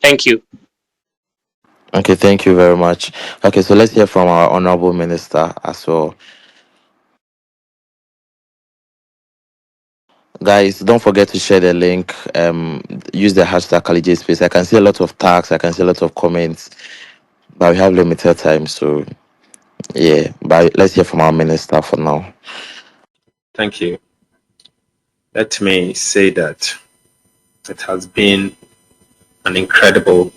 Thank you. Okay, thank you very much. Okay, so let's hear from our honorable minister as well. Guys, don't forget to share the link. Use the hashtag Kalije Space. I can see a lot of tags, I can see a lot of comments, but we have limited time, so yeah. But let's hear from our minister for now. Thank you. Let me say that it has been an incredible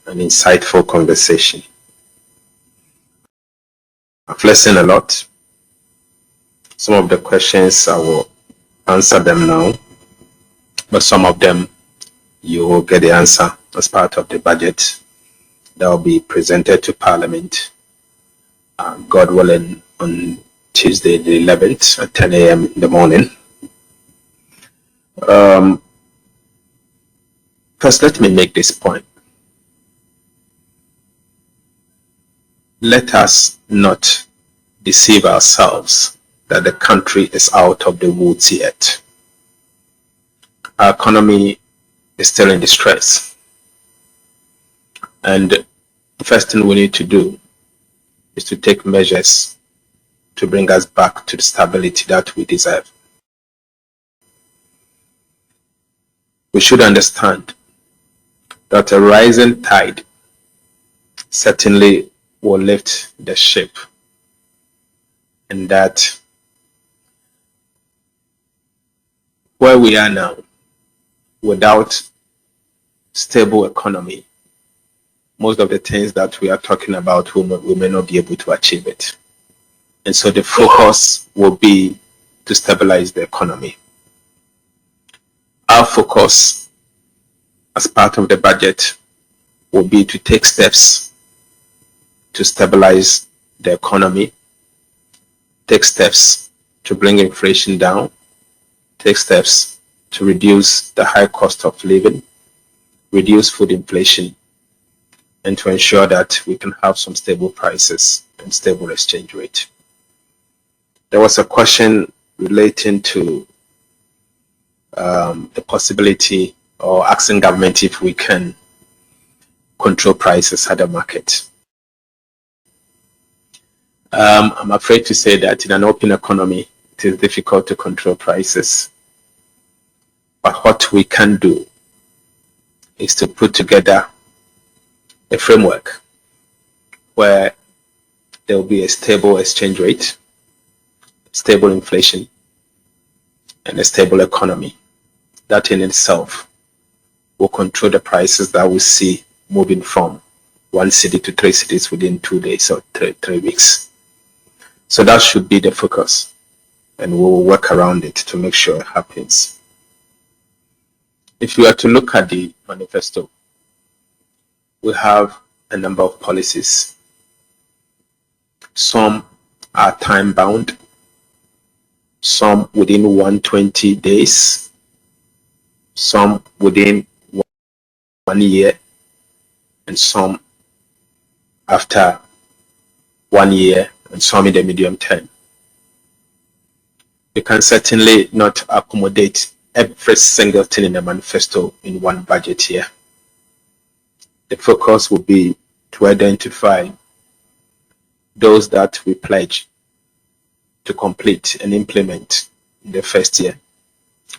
and insightful conversation. I've listened a lot. Some of the questions I will answer them now, but some of them you will get the answer as part of the budget that will be presented to Parliament, God willing, on Tuesday the 11th at 10 a.m. in the morning. First, let me make this point. Let us not deceive ourselves that the country is out of the woods yet. Our economy is still in distress. And the first thing we need to do is to take measures to bring us back to the stability that we deserve. We should understand that a rising tide certainly will lift the ship, and that where we are now, without stable economy, most of the things that we are talking about, we may not be able to achieve it. And so the focus will be to stabilize the economy. Our focus as part of the budget will be to take steps to stabilize the economy, take steps to bring inflation down, take steps to reduce the high cost of living, reduce food inflation, and to ensure that we can have some stable prices and stable exchange rate. There was a question relating to the possibility, or asking government if we can control prices at the market. I'm afraid to say that in an open economy, it is difficult to control prices. But what we can do is to put together a framework where there will be a stable exchange rate, stable inflation, and a stable economy. That in itself will control the prices that we see moving from 1 city to 3 cities within 2 days or 3 weeks. So that should be the focus, and we will work around it to make sure it happens. If you are to look at the manifesto, we have a number of policies. Some are time bound, some within 120 days, some within 1 year, and some after 1 year, and some in the medium term. You can certainly not accommodate every single thing in the manifesto in one budget year. The focus will be to identify those that we pledge to complete and implement in the first year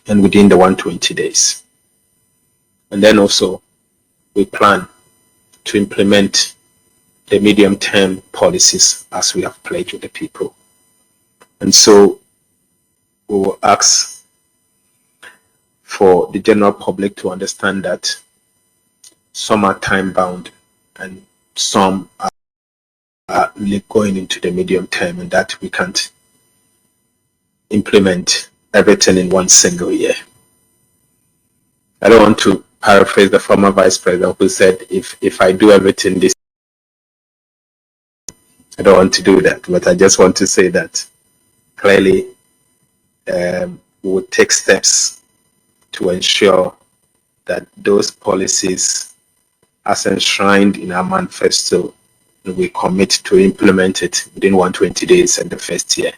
and within the 120 days. And then also we plan to implement the medium-term policies as we have pledged with the people. And so we will ask for the general public to understand that some are time-bound and some are going into the medium term, and that we can't implement everything in one single year. I don't want to paraphrase the former vice president who said, if I do everything this, I don't want to do that, but I just want to say that clearly we will take steps to ensure that those policies, as enshrined in our manifesto, we commit to implement it within 120 days and the first year,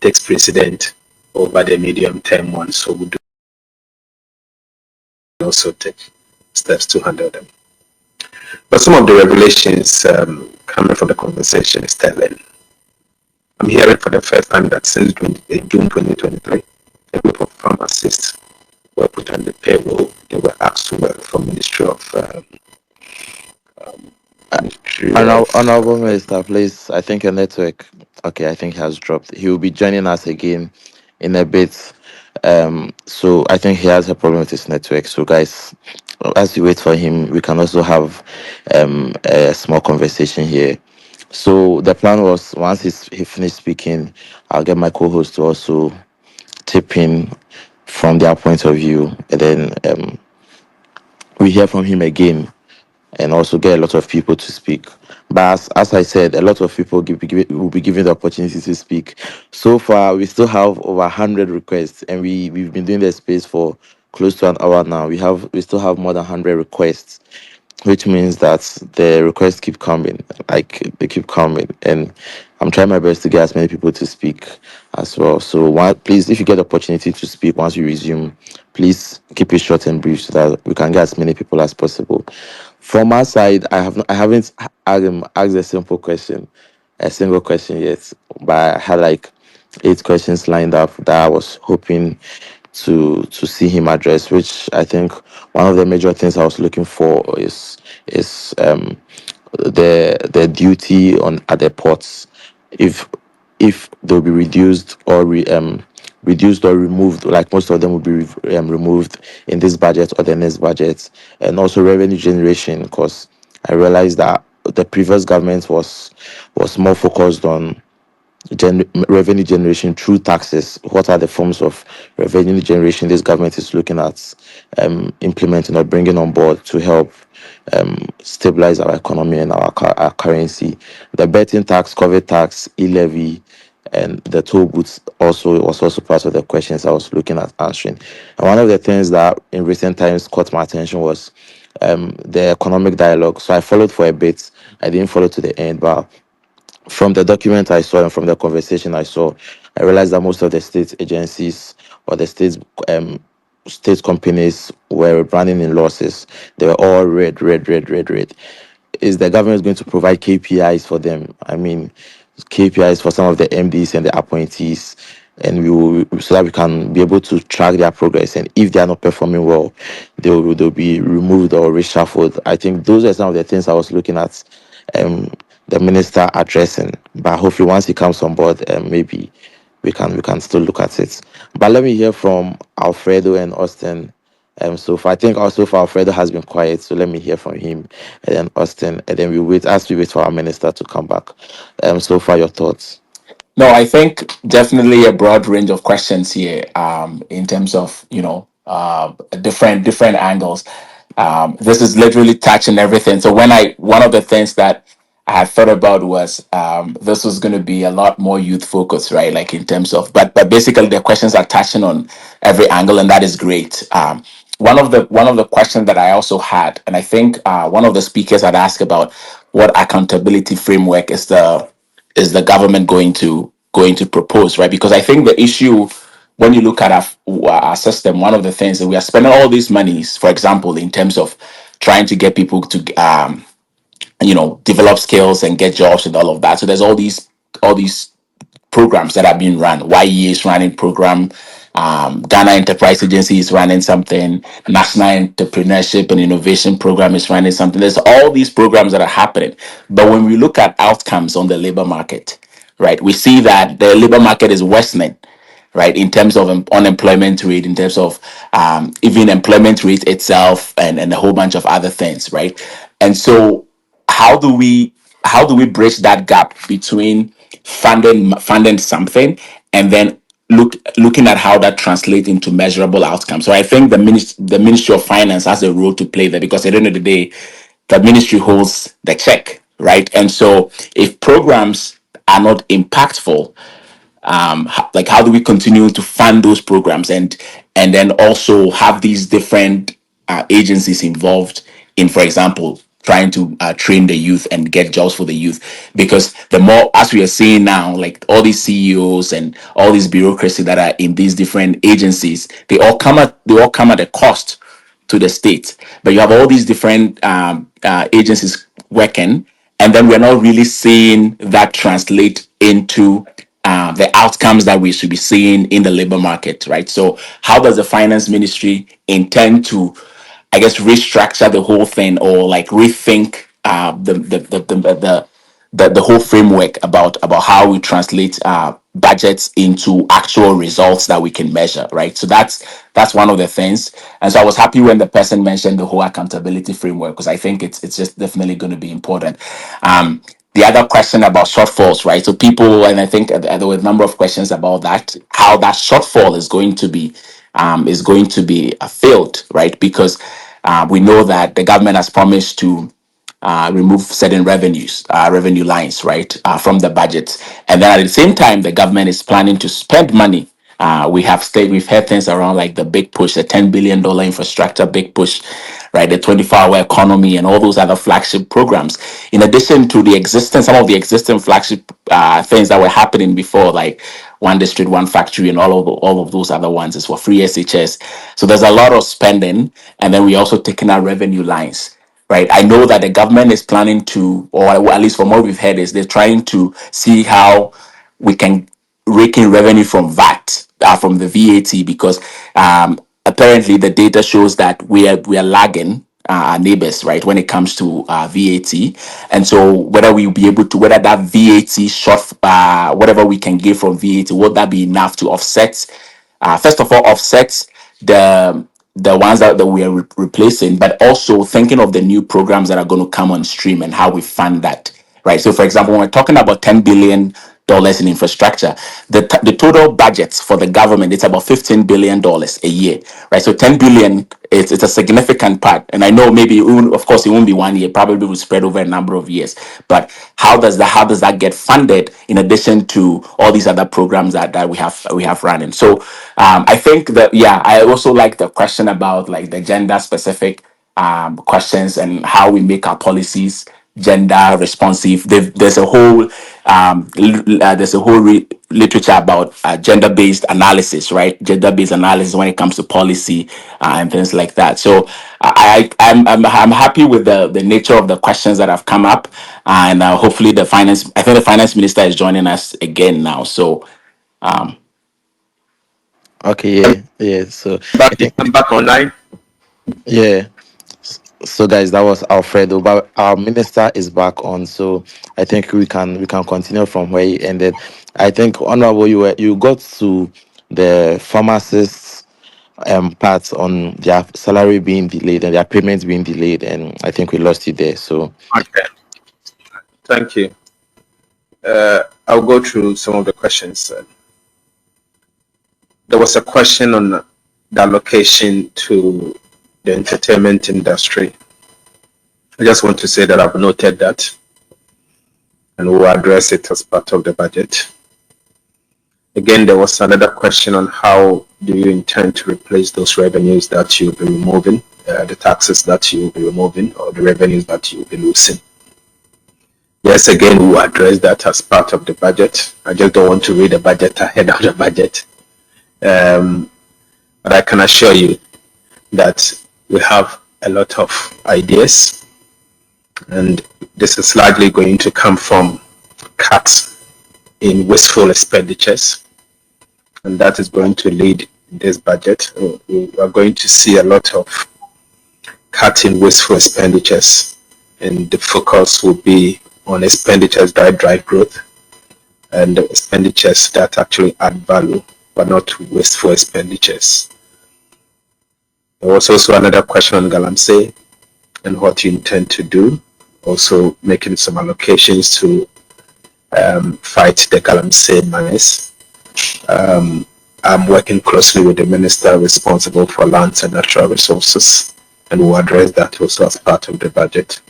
takes precedent over the medium term one. So we do also take steps to handle them. But some of the revelations coming from the conversation is telling. I'm hearing for the first time that since June 2023, a group of pharmacists were put on the payroll. They were asked to work for Ministry of Honorable Minister, please. I think your network. Okay, I think he has dropped. He will be joining us again in a bit. So I think he has a problem with his network. So guys, as we wait for him, we can also have a small conversation here. So the plan was once he finished speaking, I'll get my co-host to also tip in from their point of view, and then we hear from him again and also get a lot of people to speak. But as I said, a lot of people will be given the opportunity to speak. So far, we still have over 100 requests, and we've been doing the space for close to an hour now. We still have more than 100 requests, which means that the requests keep coming, like they keep coming, and I'm trying my best to get as many people to speak as well. So please, if you get the opportunity to speak once we resume, please keep it short and brief so that we can get as many people as possible. From our side, I haven't asked a simple question, a single question yet, but I had like 8 questions lined up that I was hoping to see him address, which I think one of the major things I was looking for is the duty on at the ports, if they'll be reduced or removed, like most of them will be removed in this budget or the next budget. And also revenue generation, because I realized that the previous government was more focused on revenue generation through taxes. What are the forms of revenue generation this government is looking at implementing or bringing on board to help stabilize our economy and our currency? The betting tax, COVID tax, e-levy, and the toll booths was also part of the questions I was looking at answering. And one of the things that in recent times caught my attention was the economic dialogue. So I followed for a bit. I didn't follow to the end, but from the document I saw and from the conversation I saw, I realized that most of the state agencies or the state companies were running in losses. They were all red, red, red, red, red. Is the government going to provide KPIs for them? I mean, KPIs for some of the MDs and the appointees, and so that we can be able to track their progress. And if they are not performing well, they'll be removed or reshuffled. I think those are some of the things I was looking at the minister addressing. But hopefully, once he comes on board, maybe we can still look at it. But let me hear from Alfredo and Austin. So far, I think also for Alfredo has been quiet. So let me hear from him and then Austin, and then we wait as we wait for our minister to come back. So far, your thoughts? No, I think definitely a broad range of questions here, in terms of different angles. This is literally touching everything. So one of the things that I had thought about was, this was going to be a lot more youth focused, right? Like in terms of, but basically the questions are touching on every angle, and that is great. One of the questions that I also had, and I think one of the speakers had asked about what accountability framework is the government going to propose, right? Because I think the issue, when you look at our system, one of the things that we are spending all these monies, for example, in terms of trying to get people to develop skills and get jobs and all of that. So there's all these programs that are being run. YE is running program. Ghana Enterprise Agency is running something. National Entrepreneurship and Innovation Program is running something. There's all these programs that are happening. But when we look at outcomes on the labor market, right, we see that the labor market is worsening, right, in terms of unemployment rate, in terms of even employment rate itself, and a whole bunch of other things, right? And so how do we how do we bridge that gap between funding something and then looking at how that translates into measurable outcomes? So I think the Ministry of Finance has a role to play there, because at the end of the day, the ministry holds the check, right? And so if programs are not impactful, like how do we continue to fund those programs, and then also have these different agencies involved in, for example, trying to train the youth and get jobs for the youth? Because the more, as we are seeing now, like all these CEOs and all these bureaucracy that are in these different agencies, they all come at a cost to the state, but you have all these different agencies working, and then we're not really seeing that translate into the outcomes that we should be seeing in the labor market, right? So, how does the finance ministry intend to, I guess, restructure the whole thing, or like rethink the whole framework about how we translate budgets into actual results that we can measure, right? So that's one of the things. And so I was happy when the person mentioned the whole accountability framework, because I think it's just definitely going to be important. The other question about shortfalls, right? So people, and I think there were a number of questions about that, how that shortfall is going to be filled, right? Because we know that the government has promised to remove certain revenue lines, right, from the budget, and then at the same time, the government is planning to spend money. We've heard things around like the big push, the $10 billion infrastructure big push, right, the 24-hour economy, and all those other flagship programs. In addition to some of the existing flagship things that were happening before, like one district, one factory, and all of those other ones is for free SHS. So there's a lot of spending, and then we also taking our revenue lines, right? I know that the government is planning to, or at least from what we've heard, is they're trying to see how we can rake in revenue from VAT, from the VAT, because apparently the data shows that we are lagging our neighbors, right, when it comes to VAT. And so whether we'll be able to, whether that VAT short, whatever we can give from VAT, will that be enough to offset, first of all, offset the ones that we are replacing, but also thinking of the new programs that are going to come on stream and how we fund that, right? So, for example, when we're talking about $10 billion in infrastructure, the total budget for the government, it's about $15 billion a year, right? So 10 billion, it's a significant part, and I know maybe of course it won't be 1 year, probably will spread over a number of years. But how does that get funded in addition to all these other programs that we have running? So I think that, yeah, I also like the question about like the gender specific questions and how we make our policies gender responsive. There's a whole literature about gender based analysis, right? Gender based analysis when it comes to policy and things like that. So I'm happy with the nature of the questions that have come up, and hopefully I think the finance minister is joining us again now. So Okay, yeah. So I think, I'm back online. yeah. So guys, that was Alfredo, but our minister is back on. So I think we can continue from where he ended. I think, honorable, you got to the pharmacists part on their salary being delayed and their payments being delayed, and I think we lost you there. So Okay, thank you. I'll go through some of the questions. There was a question on the allocation to the entertainment industry. I just want to say that I've noted that, and we'll address it as part of the budget. Again, there was another question on how do you intend to replace those revenues that you'll be removing, the taxes that you'll be removing, or the revenues that you'll be losing. Yes, again, we'll address that as part of the budget. I just don't want to read the budget ahead of the budget. But I can assure you that we have a lot of ideas, and this is largely going to come from cuts in wasteful expenditures, and that is going to lead this budget. We are going to see a lot of cut in wasteful expenditures, and the focus will be on expenditures that drive growth and expenditures that actually add value, but not wasteful expenditures. There was also another question on Galamsey and what you intend to do, also making some allocations to fight the Galamsey menace. I'm working closely with the minister responsible for lands and natural resources, and we'll address that also as part of the budget.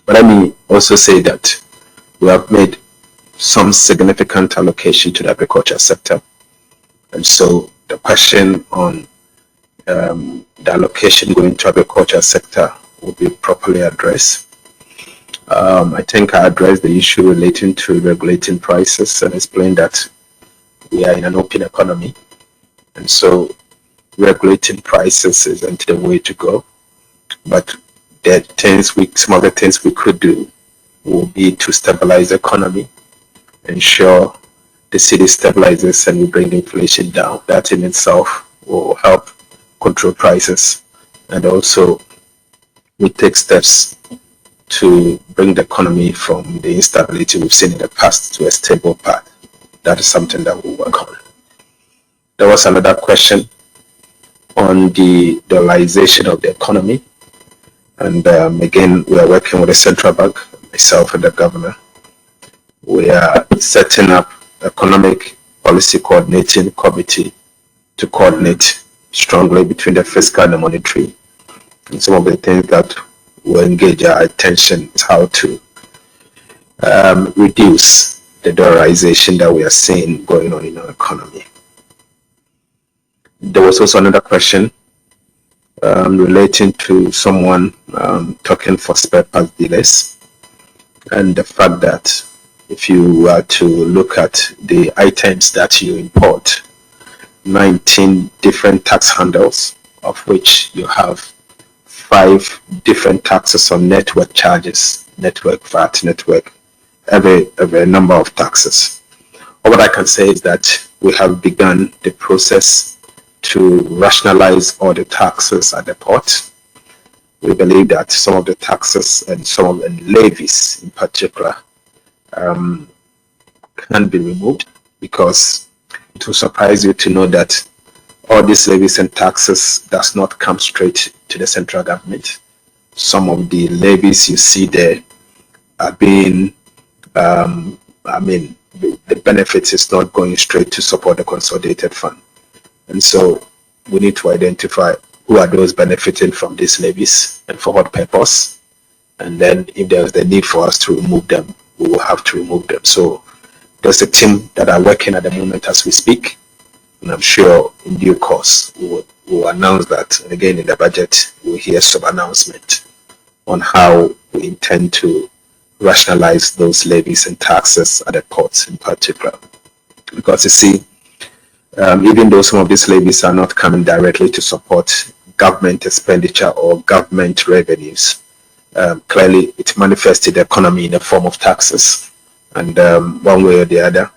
But let me also say that we have made some significant allocation to the agriculture sector. And so the question on the allocation going to agriculture sector will be properly addressed. I think I addressed the issue relating to regulating prices and explained that we are in an open economy. And so regulating prices isn't the way to go. But some of the things we could do will be to stabilize the economy, ensure the city stabilizes and we bring inflation down. That in itself will help control prices. And also we take steps to bring the economy from the instability we've seen in the past to a stable path. That is something that we'll work on. There was another question on the dollarization of the economy. And again, we are working with the central bank, myself and the governor. We are setting up economic policy coordinating committee to coordinate strongly between the fiscal and the monetary. And some of the things that will engage our attention is how to reduce the dollarization that we are seeing going on in our economy. There was also another question relating to someone talking for spare parts dealers, and the fact that if you were to look at the items that you import, 19 different tax handles, of which you have 5 different taxes on network charges, network VAT, network, every number of taxes. All what I can say is that we have begun the process to rationalize all the taxes at the port. We believe that some of the taxes and some of the levies in particular can be removed, because it will surprise you to know that all these levies and taxes does not come straight to the central government. Some of the levies you see there are being, the benefits is not going straight to support the consolidated fund. And so we need to identify who are those benefiting from these levies and for what purpose. And then if there's the need for us to remove them, we will have to remove them. So there's a team that are working at the moment as we speak. And I'm sure in due course we will announce that. And again, in the budget, we'll hear some announcement on how we intend to rationalize those levies and taxes at the ports in particular. Because you see, even though some of these levies are not coming directly to support government expenditure or government revenues, clearly it manifests the economy in the form of taxes. And one way or the other,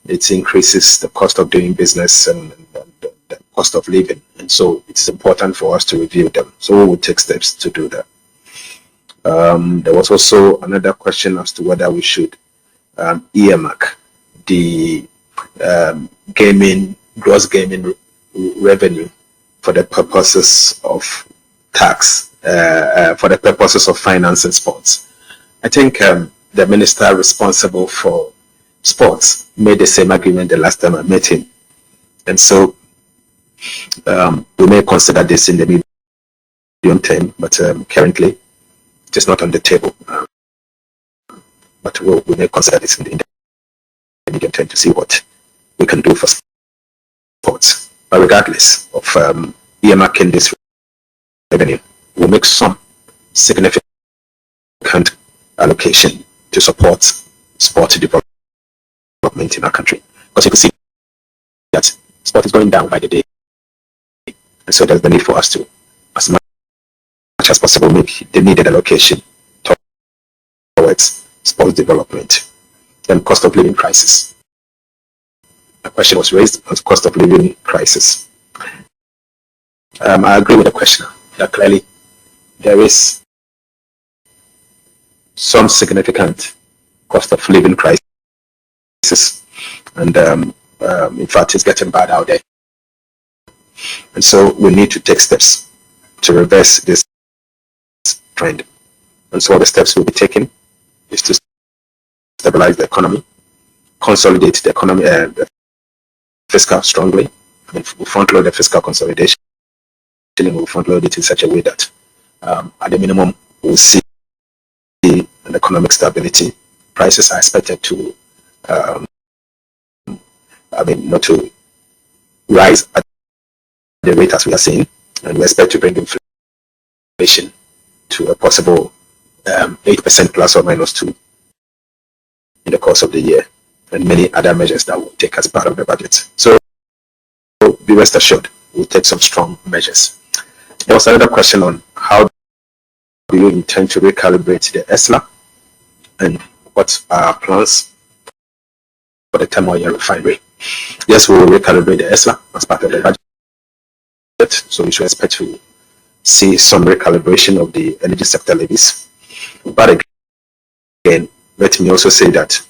it increases the cost of doing business and the cost of living. And so it's important for us to review them. So we will take steps to do that. There was also another question as to whether we should earmark the gross gaming revenue for the purposes of tax, for the purposes of finance and sports. I think the minister responsible for sports made the same agreement the last time I met him. And so we may consider this in the medium term, but currently it is not on the table. But we may consider this in the medium term to see what we can do for sports. But regardless of earmarking this revenue, we'll make some significant allocation to support sport development in our country. Because you can see that sport is going down by the day. And so there's the need for us to, as much as possible, make the needed allocation towards sports development. Then cost of living crisis. A question was raised on cost of living crisis. I agree with the questioner that clearly there is some significant cost of living crisis, and in fact it's getting bad out there. And so we need to take steps to reverse this trend. And so the steps we'll be taking is to stabilize the economy, consolidate the economy, the fiscal strongly. I mean, we'll front load the fiscal consolidation, and we'll front load it in such a way that at the minimum we'll see an economic stability. Prices are expected to, not to rise at the rate as we are seeing, and we expect to bring inflation to a possible 8% plus or minus 2 in the course of the year, and many other measures that will take as part of the budget. So be rest assured we'll take some strong measures. There was another question on how do you intend to recalibrate the ESLA and what are our plans for the thermal oil refinery. Yes, we will recalibrate the ESLA as part of the budget, so we should expect to see some recalibration of the energy sector levies. But again, let me also say that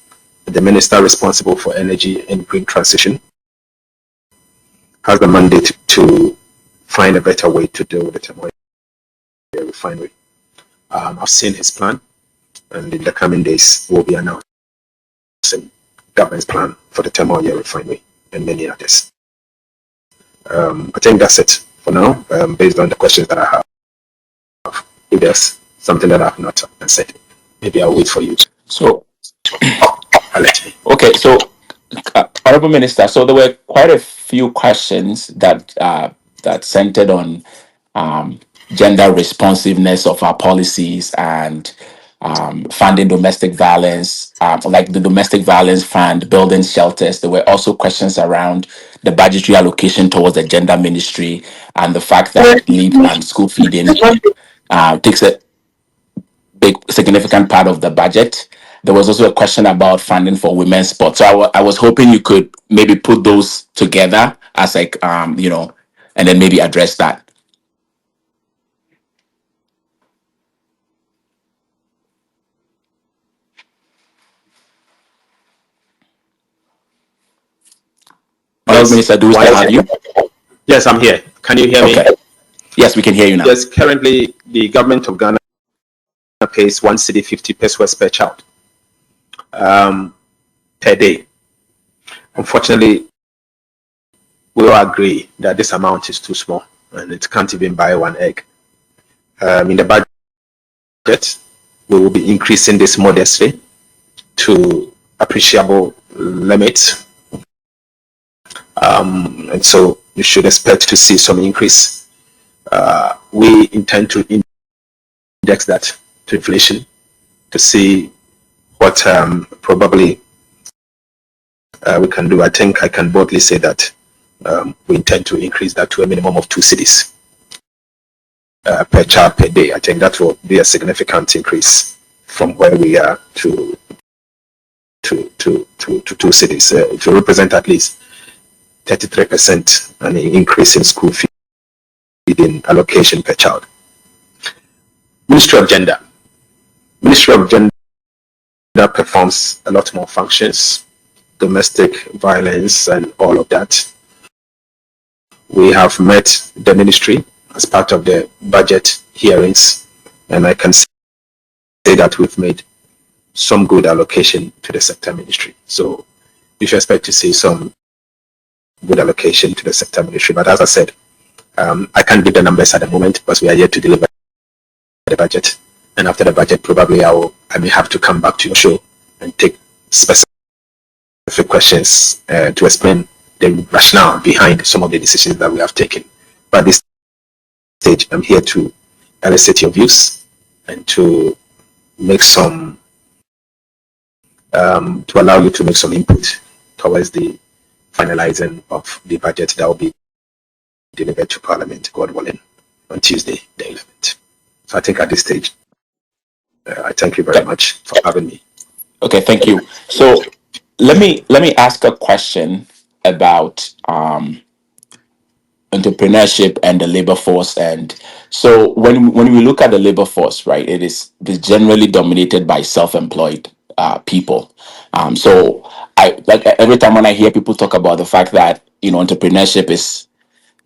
the minister responsible for energy and green transition has the mandate to find a better way to deal with the thermal oil refinery. I've seen his plan, and in the coming days, we'll be announcing government's plan for the thermal oil refinery and many others. I think that's it for now, based on the questions that I have. If there's something that I've not said, maybe I'll wait for you. So, I'll let you. okay, so Honorable Minister, so there were quite a few questions that centered on gender responsiveness of our policies and funding domestic violence, like the domestic violence fund, building shelters. There were also questions around the budgetary allocation towards the gender ministry and the fact that leave and school feeding takes a big significant part of the budget. There was also a question about funding for women's sports. So I was hoping you could maybe put those together as like and then maybe address that. Honorable Minister, do we still have you? Yes, I'm here. Can you hear Okay. me? Yes, we can hear you now. Yes, currently the government of Ghana pays 1 cedi 50 pesos per child per day. Unfortunately, we all agree that this amount is too small and it can't even buy one egg. In the budget, we will be increasing this modestly to appreciable limits. And so you should expect to see some increase. We intend to index that to inflation to see what probably we can do. I think I can boldly say that we intend to increase that to a minimum of 2 cedis per child per day. I think that will be a significant increase from where we are to 2 cedis. It will represent at least 33% an increase in school feeding allocation per child. Ministry of Gender performs a lot more functions, domestic violence and all of that. We have met the ministry as part of the budget hearings, and I can say that we've made some good allocation to the sector ministry. So you should expect to see some good allocation to the sector ministry. But as I said, I can't give the numbers at the moment because we are yet to deliver the budget. And after the budget, probably I may have to come back to your show and take specific questions to explain the rationale behind some of the decisions that we have taken. But at this stage, I'm here to elicit your views and to make some, to allow you to make some input towards the finalizing of the budget that will be delivered to Parliament, God willing, on Tuesday, the 11th. So I think at this stage, I thank you very much for having me. Okay, thank you. So let me ask a question about entrepreneurship and the labor force. And so when we look at the labor force, right, it is generally dominated by self-employed people. So I like every time when I hear people talk about the fact that entrepreneurship is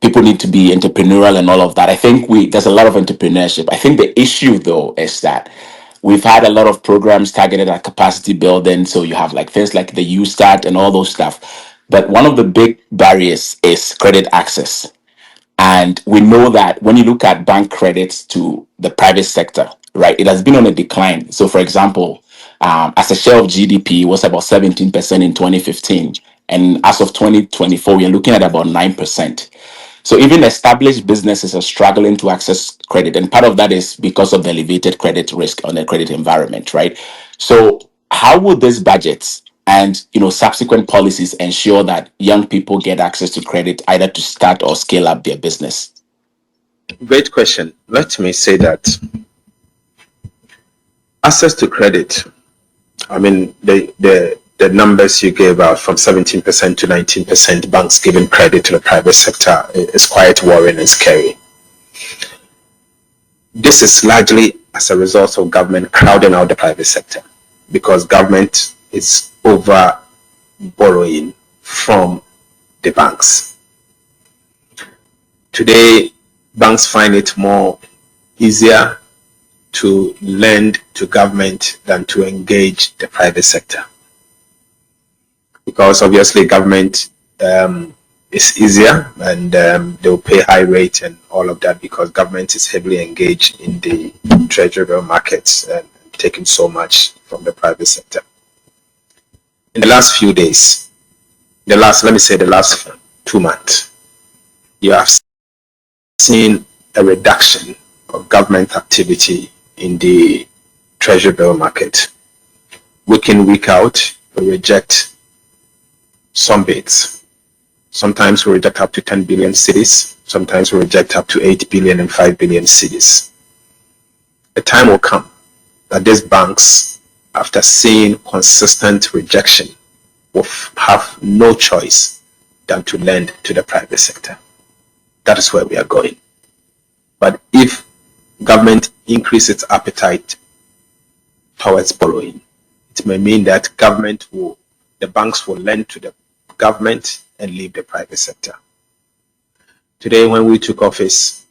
people need to be entrepreneurial and all of that. I think there's a lot of entrepreneurship. I think the issue though is that we've had a lot of programs targeted at capacity building. So you have like things like the U Start and all those stuff. But one of the big barriers is credit access. And we know that when you look at bank credits to the private sector, right, it has been on a decline. So, for example, as a share of GDP, it was about 17% in 2015. And as of 2024, we are looking at about 9%. So even established businesses are struggling to access credit. And part of that is because of the elevated credit risk on the credit environment, right? So how would this budget and subsequent policies ensure that young people get access to credit either to start or scale up their business? Great question. Let me say that access to credit, I mean, the numbers you gave out from 17% to 19% banks giving credit to the private sector is quite worrying and scary. This is largely as a result of government crowding out the private sector, because government is over borrowing from the banks. Today, banks find it more easier to lend to government than to engage the private sector, because obviously government is easier, and they'll pay high rate and all of that, because government is heavily engaged in the treasury bill markets and taking so much from the private sector. In the last few days, the last 2 months, you have seen a reduction of government activity in the treasury bill market. Week in, week out, we reject some bids. Sometimes we reject up to 10 billion cedis. Sometimes we reject up to 8 billion and 5 billion cedis. A time will come that these banks, after seeing consistent rejection, will have no choice than to lend to the private sector. That is where we are going. But if government increases its appetite towards borrowing, it may mean that the banks will lend to the government and leave the private sector. Today, when we took office,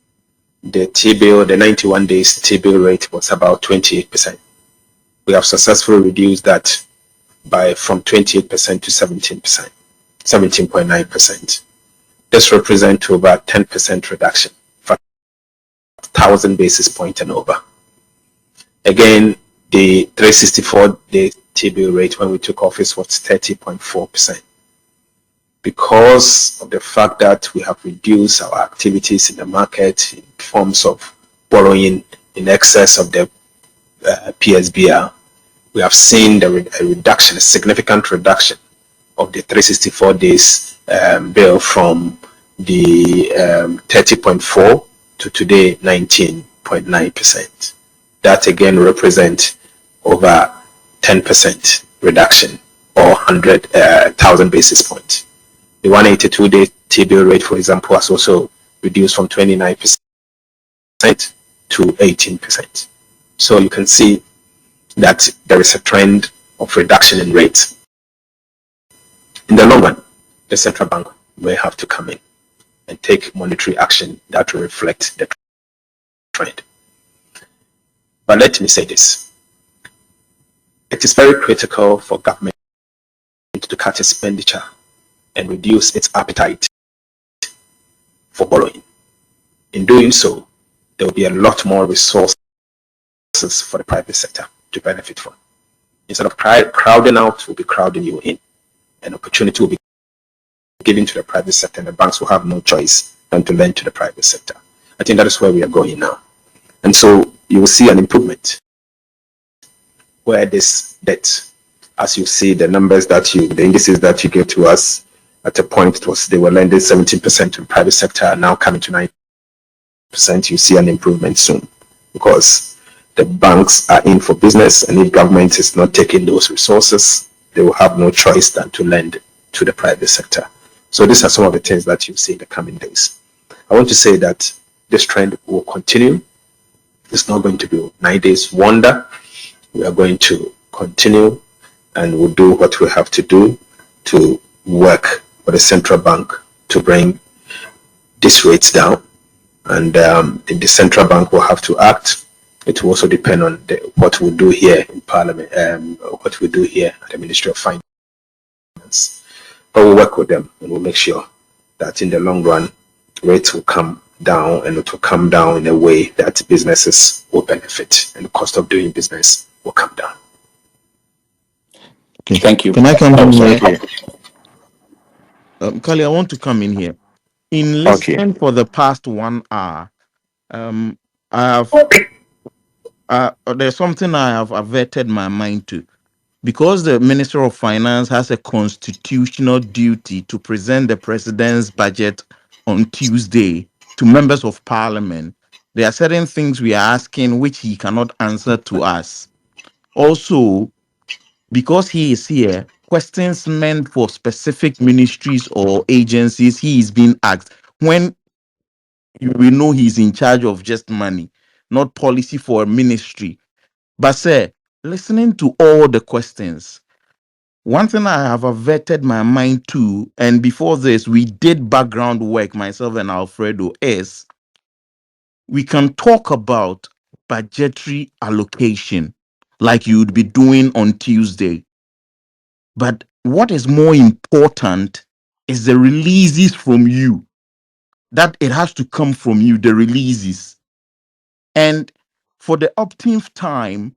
the T-bill, the 91 days T-bill rate was about 28%. We have successfully reduced that from 28% to 17%, 17.9%. This represents over 10% reduction, 1,000 basis points and over. Again, the 364-day T-bill rate when we took office was 30.4%. Because of the fact that we have reduced our activities in the market in forms of borrowing in excess of the PSBR, we have seen a significant reduction of the 364 days bill from the 30.4 to today 19.9%. That again represents over 10% reduction, or 100,000 basis points. The 182-day T-bill rate, for example, has also reduced from 29% to 18%. So you can see that there is a trend of reduction in rates. In the long run, the central bank may have to come in and take monetary action that will reflect the trend. But let me say this. It is very critical for government to cut expenditure and reduce its appetite for borrowing. In doing so, there will be a lot more resources for the private sector to benefit from. Instead of crowding out, we'll be crowding you in. An opportunity will be given to the private sector, and the banks will have no choice than to lend to the private sector. I think that is where we are going now. And so you will see an improvement where this debt, as you see the numbers the indices that you gave to us, at a point they were lending 17% to the private sector, now coming to 9%. You see an improvement soon, because the banks are in for business, and if government is not taking those resources, they will have no choice than to lend to the private sector. So these are some of the things that you see in the coming days. I want to say that this trend will continue. It's not going to be 9 days wonder. We are going to continue, and we'll do what we have to do to work for the central bank to bring these rates down. And the central bank will have to act. It will also depend on what we do here in Parliament, what we do here at the Ministry of Finance. But we'll work with them, and we'll make sure that in the long run, rates will come down, and it will come down in a way that businesses will benefit, and the cost of doing business will come down. Okay. Thank you. Can I come in here? Okay. Kali, I want to come in here. In listening for the past 1 hour, I have there's something I have averted my mind to. because the Minister of Finance has a constitutional duty to present the president's budget on Tuesday to members of parliament, there are certain things we are asking which he cannot answer to us. Also, because he is here, questions meant for specific ministries or agencies, he is being asked. When you will know he's in charge of just money, not policy for a ministry. But, sir, listening to all the questions, one thing I have averted my mind to, and before this, we did background work, myself and Alfredo, is we can talk about budgetary allocation like you would be doing on Tuesday. But what is more important is the releases from you. That it has to come from you, the releases. And for the optimum time,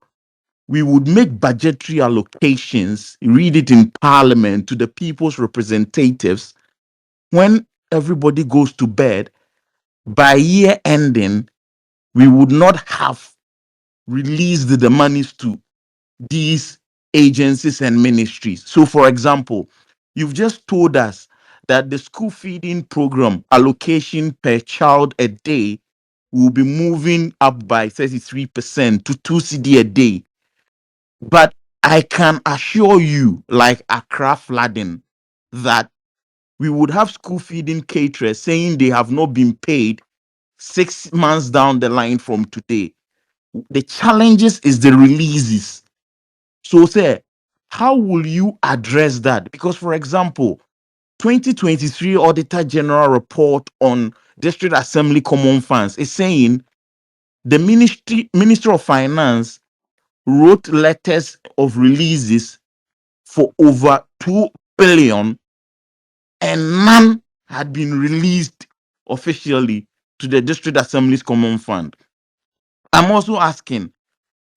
we would make budgetary allocations, read it in parliament to the people's representatives. When everybody goes to bed, by year ending, we would not have released the monies to these agencies and ministries. So, for example, you've just told us that the school feeding program allocation per child a day will be moving up by 33% to 2 CD a day. But I can assure you, like Accra flooding, that we would have school feeding caterers saying they have not been paid 6 months down the line from today. The challenges is the releases. So, sir, how will you address that? Because, for example, 2023 Auditor General report on District Assembly Common Funds is saying the Minister of Finance wrote letters of releases for over 2 billion and none had been released officially to the District Assembly's Common Fund. I'm also asking,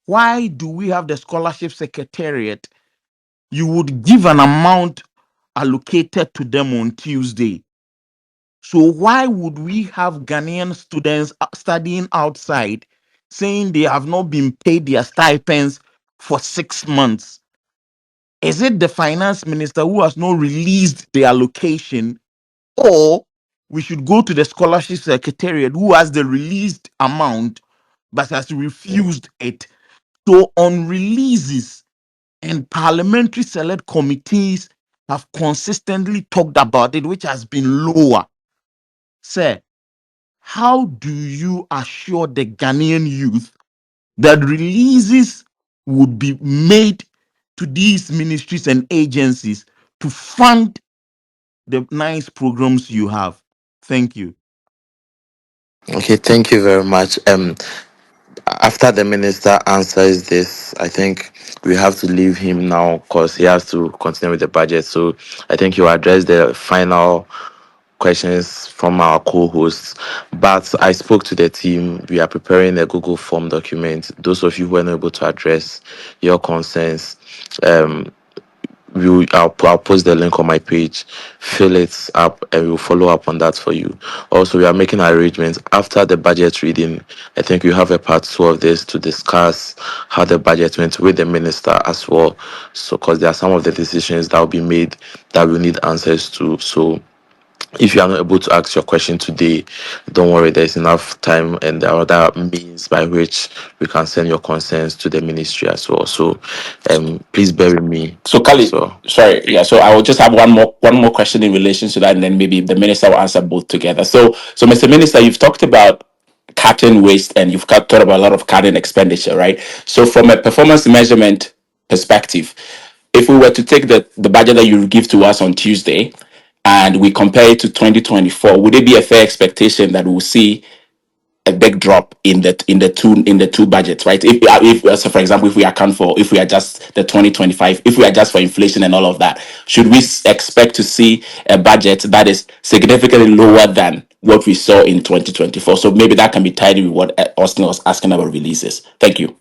why do we have the Scholarship Secretariat? You would give an amount allocated to them on Tuesday. So why would we have Ghanaian students studying outside saying they have not been paid their stipends for 6 months? Is it the finance minister who has not released the allocation, or we should go to the scholarship secretariat who has the released amount but has refused it? So on releases, and parliamentary select committees have consistently talked about it, which has been lower. Sir, how do you assure the Ghanaian youth that releases would be made to these ministries and agencies to fund the nice programs you have? Thank you. Okay, thank you very much. After the minister answers this, I think we have to leave him now because he has to continue with the budget. So I think you address the final questions from our co-hosts. But I spoke to the team. We are preparing a Google form document. Those of you who are not able to address your concerns, um, I'll post the link on my page. Fill it up and we'll follow up on that for you. Also, we are making arrangements after the budget reading. I think we have a part two of this to discuss how the budget went with the minister as well. So, because there are some of the decisions that will be made that we need answers to. So, if you are not able to ask your question today, don't worry, there's enough time and there are other means by which we can send your concerns to the ministry as well. So please bear with me. So, Kali, So sorry, yeah. So, I will just have one more question in relation to that, and then maybe the minister will answer both together. So, Mr. Minister, you've talked about cutting waste, and you've talked about a lot of cutting expenditure, right? So, from a performance measurement perspective, if we were to take the budget that you give to us on Tuesday, and we compare it to 2024, would it be a fair expectation that we'll see a big drop in the two budgets, right? If so, for example, if we adjust the 2025, if we adjust for inflation and all of that, should we expect to see a budget that is significantly lower than what we saw in 2024? So maybe that can be tied in with what Austin was asking about releases. Thank you.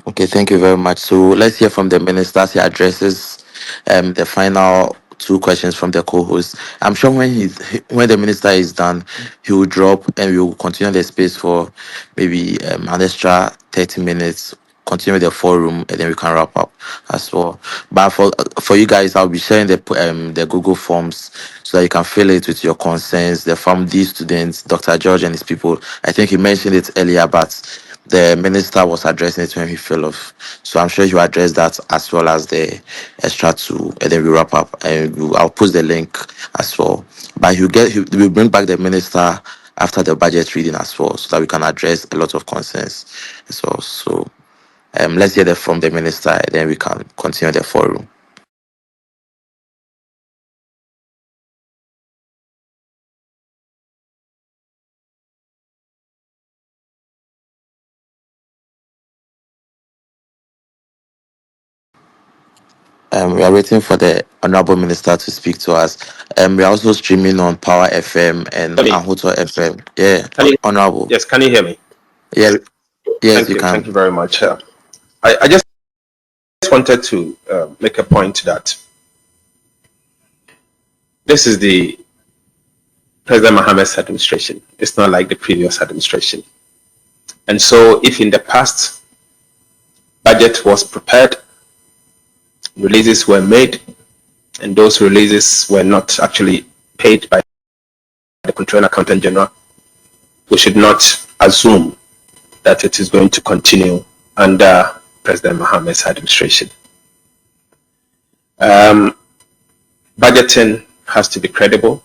okay, thank you very much. So let's hear from the minister as he addresses the final two questions from the co-host. I'm sure when the minister is done, he will drop and we will continue the space for maybe an extra 30 minutes continue the forum, and then we can wrap up as well. But for you guys, I'll be sharing the Google Forms so that you can fill it with your concerns. The these students, Dr. George and his people. I think he mentioned it earlier, but the minister was addressing it when he fell off. So I'm sure you address that as well as the extra two, and then we wrap up. And I'll post the link as well. But we'll bring back the minister after the budget reading as well, so that we can address a lot of concerns as well. So let's hear that from the minister, then we can continue the forum. We are waiting for the honorable minister to speak to us. We are also streaming on Power FM and Can Auditor FM. Yeah, you, honorable. yes, can you hear me? Yeah, yes, Thank we you. Thank can. you very much. I just wanted to make a point that this is the President Mohammed's administration. It's not like the previous administration. And so if in the past budget was prepared, releases were made, and those releases were not actually paid by the Controller Accountant General, we should not assume that it is going to continue under President Mohammed's administration. Budgeting has to be credible.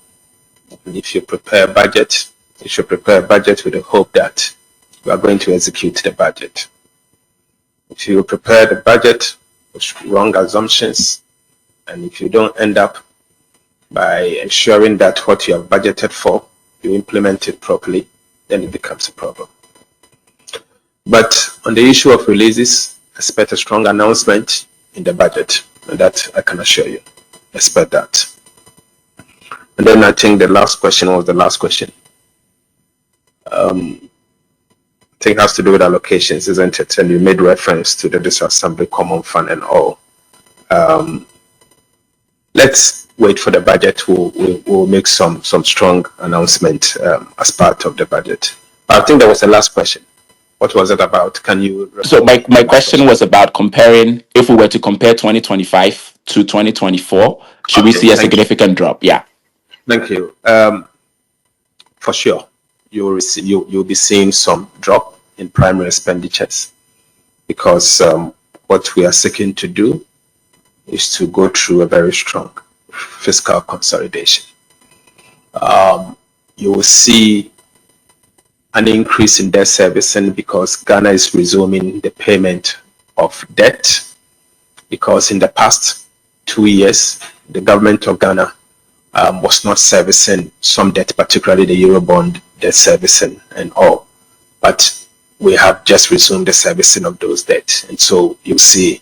And if you prepare a budget, you should prepare a budget with the hope that you are going to execute the budget. If you prepare the budget with wrong assumptions, and if you don't end up by ensuring that what you have budgeted for, you implement it properly, then it becomes a problem. But on the issue of releases, expect a strong announcement in the budget, and that I can assure you. Expect that. And then I think the last question was the last question. I think it has to do with allocations, isn't it? And you made reference to the Disassembly Common Fund and all. Let's wait for the budget. We'll make some strong announcement as part of the budget. I think that was the last question. What was it about? Can you? So my question was about comparing, if we were to compare 2025 to 2024, should we see a significant drop? Yeah. Thank you. For sure, you'll be seeing some drop in primary expenditures because what we are seeking to do is to go through a very strong fiscal consolidation. You will see an increase in debt servicing because Ghana is resuming the payment of debt, because in the past 2 years, the government of Ghana was not servicing some debt, particularly the Eurobond debt servicing and all. But we have just resumed the servicing of those debts. And so you'll see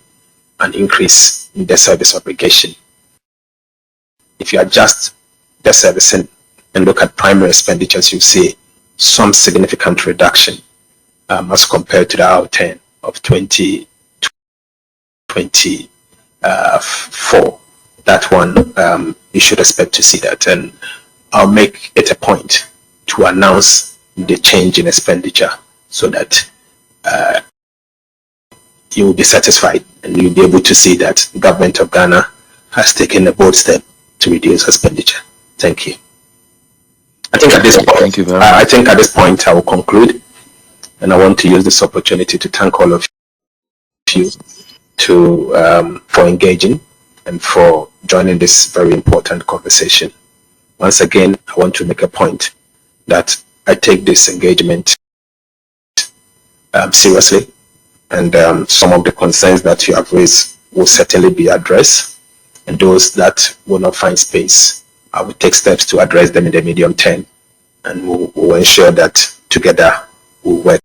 an increase in the service obligation. If you adjust the servicing and look at primary expenditures, you see some significant reduction as compared to the outturn of 2024. That one, you should expect to see that. And I'll make it a point to announce the change in expenditure so that you will be satisfied and you'll be able to see that the government of Ghana has taken a bold step to reduce expenditure. Thank you. I think at this point, Thank you very much. I think at this point I will conclude, and I want to use this opportunity to thank all of you for engaging and for joining this very important conversation. Once again, I want to make a point that I take this engagement seriously, and some of the concerns that you have raised will certainly be addressed, and those that will not find space, I will take steps to address them in the medium term, and we'll ensure that together we'll work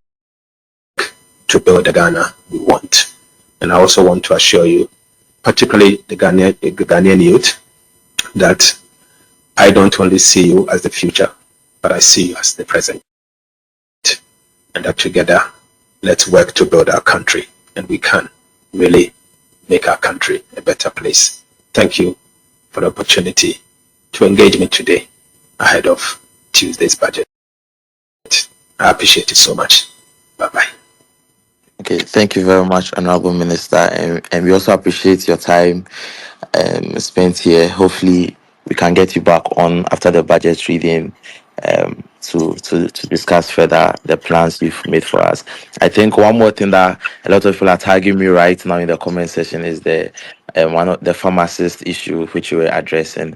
to build the Ghana we want. And I also want to assure you, particularly the Ghanaian youth, that I don't only see you as the future, but I see you as the present. And that together, let's work to build our country, and we can really make our country a better place. Thank you for the opportunity to engage me today ahead of Tuesday's budget. I appreciate it so much. Bye-bye. Okay, thank you very much, Honorable Minister, and we also appreciate your time spent here. Hopefully, we can get you back on after the budget reading to discuss further the plans you've made for us. I think one more thing that a lot of people are tagging me right now in the comment section is the one of the pharmacist issue which you were addressing,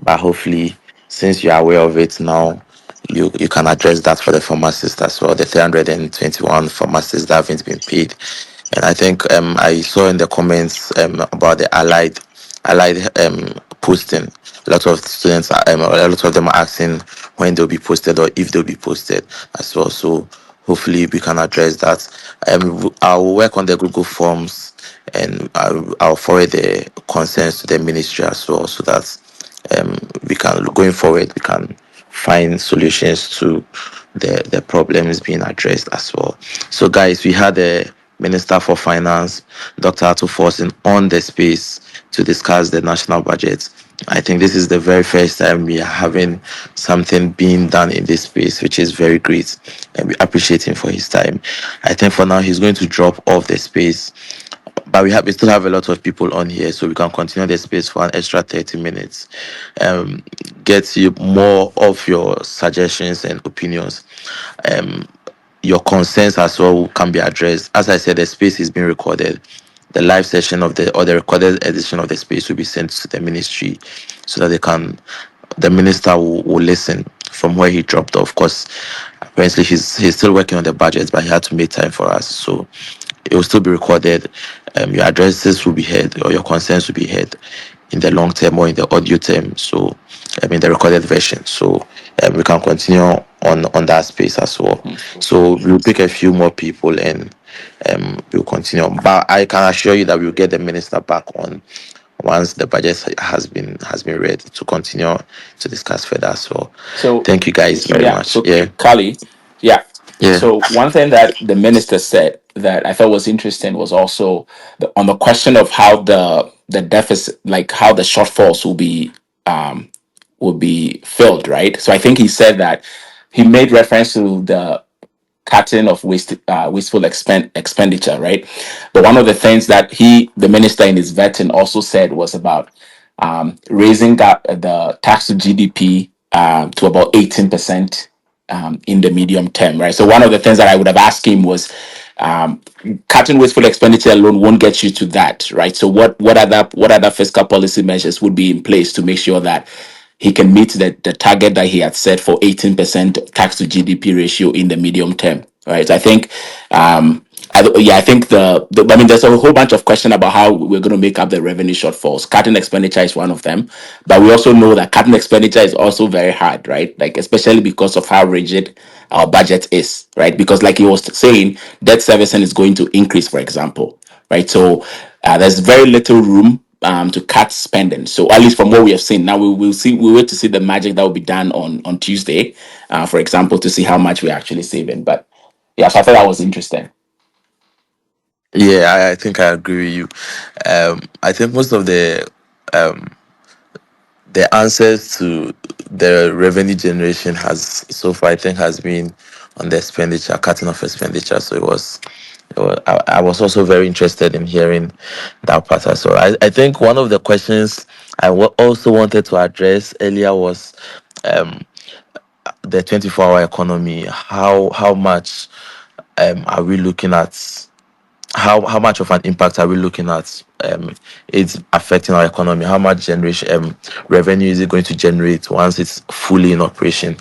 but hopefully, since you are aware of it now, you can address that for the pharmacists as well. The 321 pharmacists that haven't been paid, and I think I saw in the comments about the allied posting. A lot of students, a lot of them are asking when they'll be posted or if they'll be posted as well. So hopefully we can address that. I'll work on the Google Forms, and I'll forward the concerns to the ministry as well, so that we can, going forward, we can find solutions to the problems being addressed as well. So guys, we had the Minister for Finance, Dr. Forson, on the space to discuss the national budget. I think this is the very first time we are having something being done in this space, which is very great, and we appreciate him for his time. I think for now he's going to drop off the space, but we still have a lot of people on here, so we can continue the space for an extra 30 minutes. Get you more of your suggestions and opinions. Your concerns as well can be addressed. As I said, the space is being recorded. The live session of the, or the recorded edition of the space, will be sent to the ministry, so that the minister will listen from where he dropped off. Of course, apparently he's still working on the budget, but he had to make time for us. So it will still be recorded. Your addresses will be heard, or your concerns will be heard in the long term or in the audio term. So, in the recorded version. So, we can continue on that space as well. So we'll pick a few more people, and we'll continue. But I can assure you that we'll get the minister back on once the budget has been read, to continue to discuss further as well. So Thank you guys very yeah, much. so Yeah, Kali, yeah. yeah. So one thing that the minister said that I thought was interesting was also on the question of how the deficit, like how the shortfalls will be filled, right? So I think he said that he made reference to the cutting of wasteful expenditure, right? But one of the things that the minister in his vetting also said was about raising the tax to GDP to about 18% in the medium term, right? So one of the things that I would have asked him was, um, cutting wasteful expenditure alone won't get you to that, right? So what other fiscal policy measures would be in place to make sure that he can meet the target that he had set for 18% tax to GDP ratio in the medium term, right? So I think, I think I mean, there's a whole bunch of question about how we're going to make up the revenue shortfalls. Cutting expenditure is one of them, but we also know that cutting expenditure is also very hard, right? Like, especially because of how rigid our budget is, right? Because like he was saying, debt servicing is going to increase, for example, right? So there's very little room to cut spending. So at least from what we have seen, now we will see. We wait to see the magic that will be done on Tuesday, for example, to see how much we're actually saving. But yeah, so I thought that was interesting. Yeah, I think I agree with you. I think most of the answers to the revenue generation has so far, I think, has been on the expenditure, cutting off expenditure. So I was also very interested in hearing that part as well. I think one of the questions also wanted to address earlier was the 24-hour economy. How much are we looking at? How much of an impact are we looking at it's affecting our economy? How much generation revenue is it going to generate once it's fully in operation?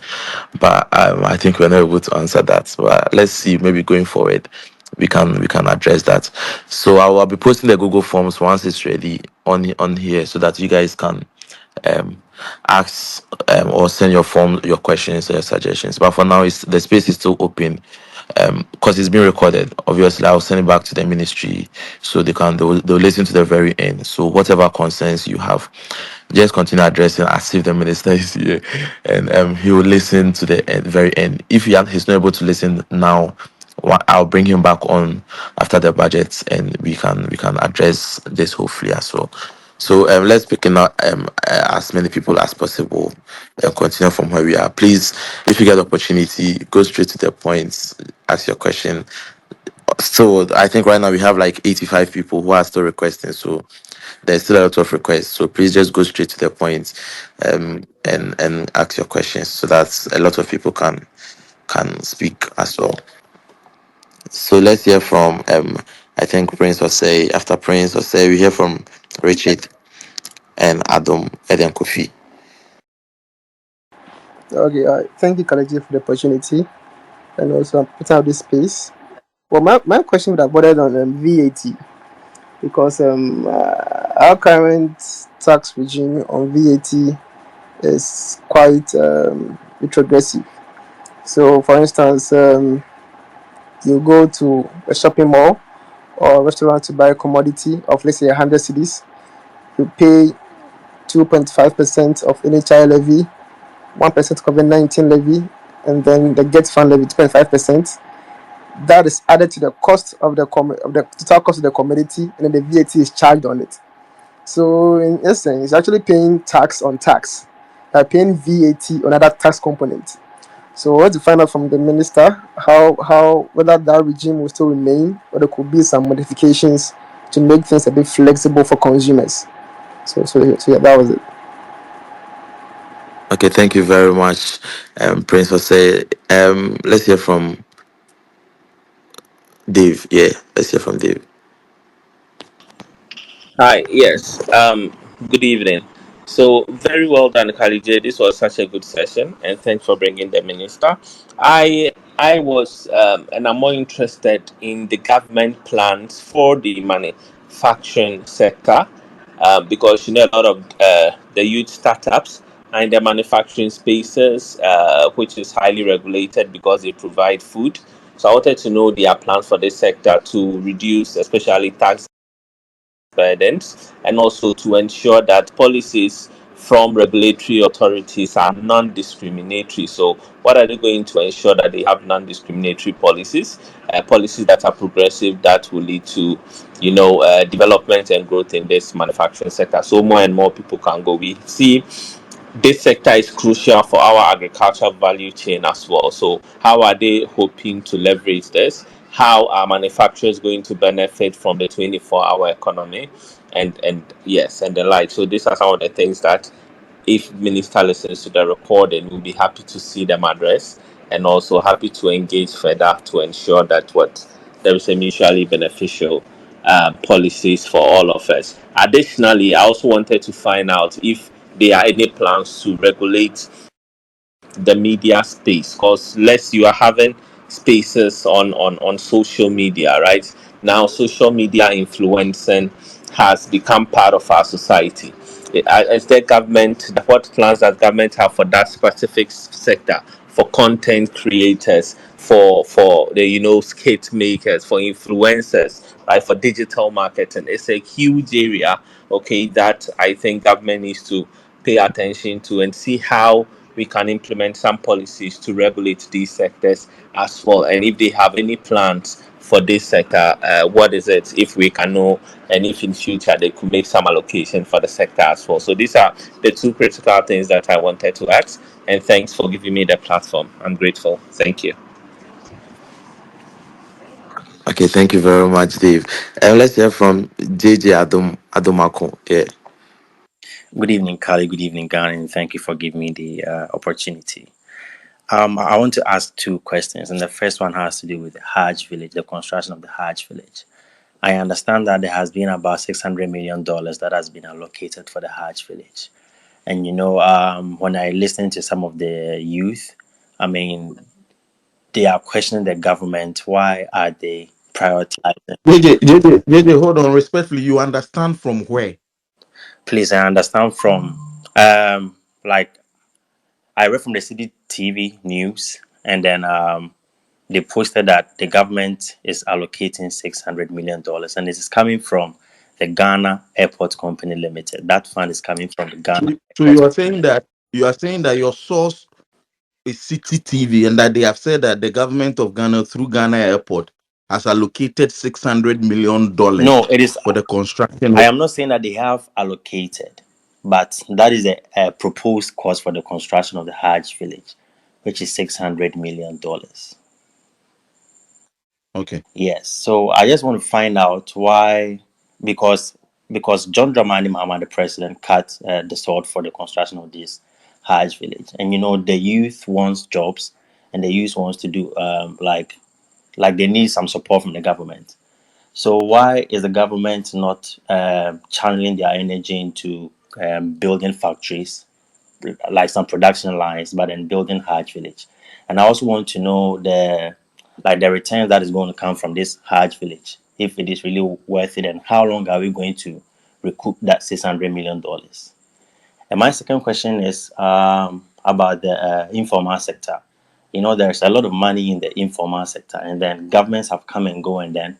But I think we're not able to answer that. But let's see, maybe going forward we can address that. So I will be posting the Google Forms once it's ready on here, so that you guys can um, ask or send your questions or your suggestions. But for now, the space is still open, because it's being recorded. Obviously, I'll send it back to the ministry, so they'll listen to the very end. So whatever concerns you have, just continue addressing as if the minister is here, and he will listen to the very end. If he's not able to listen now, I'll bring him back on after the budget, and we can address this hopefully as well. So let's pick in as many people as possible and continue from where we are. Please, if you get the opportunity, go straight to the point, ask your question. So I think right now we have like 85 people who are still requesting. So there's still a lot of requests. So please just go straight to the point, and ask your questions so that a lot of people can speak as well. So let's hear from I think Prince or say after Prince or say we hear from Richard and Adam Eden Kofi. Okay, thank you, Kaleji, for the opportunity and also putting out this space. Well, my question would have bordered on VAT because our current tax regime on VAT is quite retrogressive. So, for instance, you go to a shopping mall or a restaurant to buy a commodity of, let's say, 100 cedis, you pay 2.5% of NHI levy, 1% COVID-19 levy, and then the Get Fund levy, 2.5%. That is added to the cost of the total cost of the commodity, and then the VAT is charged on it. So in essence, it's actually paying tax on tax, paying VAT on another tax component. So I want to find out from the minister how whether that regime will still remain, or there could be some modifications to make things a bit flexible for consumers. So yeah, that was it. Okay, thank you very much, Prince or say. Let's hear from Dave. Yeah, let's hear from Dave. Hi, yes. Good evening. So, very well done, Khalid. This was such a good session, and thanks for bringing the minister. I was, and I'm more interested in the government plans for the manufacturing sector, because you know a lot of the youth startups and the manufacturing spaces, which is highly regulated because they provide food. So, I wanted to know their plans for this sector to reduce, especially tax burdens, and also to ensure that policies from regulatory authorities are non-discriminatory. So what are they going to ensure that they have non-discriminatory policies, policies that are progressive, that will lead to development and growth in this manufacturing sector, so more and more people can go. We see this sector is crucial for our agricultural value chain as well. So, how are they hoping to leverage this? How are manufacturers going to benefit from the 24-hour economy? And yes, and the like. So, these are some of the things that, if Minister listens to the recording, we'll be happy to see them address, and also happy to engage further to ensure that what there is a mutually beneficial policies for all of us. Additionally, I also wanted to find out if there are any plans to regulate the media space, because less you are having spaces on social media right now. Social media influencing has become part of our society. Is there government, what plans does government have for that specific sector, for content creators, for the skate makers, for influencers, right, for digital marketing? It's a huge area, okay, that I think government needs to pay attention to and see how we can implement some policies to regulate these sectors as well. And if they have any plans for this sector, what is it, if we can know, and if in future they could make some allocation for the sector as well. So these are the two critical things that I wanted to ask. And thanks for giving me the platform. I'm grateful. Thank you. Okay, thank you very much, Dave. And let's hear from JJ Adomako. Yeah. Good evening, Kali. Good evening, Ghana, and thank you for giving me the opportunity. I want to ask two questions, and the first one has to do with the Hajj village, the construction of the Hajj village. I understand that there has been about $600 million that has been allocated for the Hajj village. And when I listen to some of the youth, I mean, they are questioning the government. Why are they prioritizing? JJ, hold on. Respectfully, you understand from where? Please, I understand from like I read from the CDTV news, and then they posted that the government is allocating $600 million, and this is coming from the Ghana Airport Company Limited. That fund is coming from the So, Ghana so Airport. you are saying that your source is CCTV, and that they have said that the government of Ghana through Ghana Airport has allocated $600 million No, it is. for the construction I of. am not saying that they have allocated, but that is a proposed cost for the construction of the Hajj village, which is $600 million. Okay. Yes. So I just want to find out why, because John Dramani Mahama, the president, cut the sword for the construction of this Hajj village, and the youth wants jobs, and the youth wants to do like they need some support from the government. So why is the government not channeling their energy into building factories, like some production lines, but then building Hajj village? And I also want to know the return that is going to come from this Hajj village, if it is really worth it, and how long are we going to recoup that $600 million? And my second question is about the informal sector. There's a lot of money in the informal sector, and then governments have come and go, and then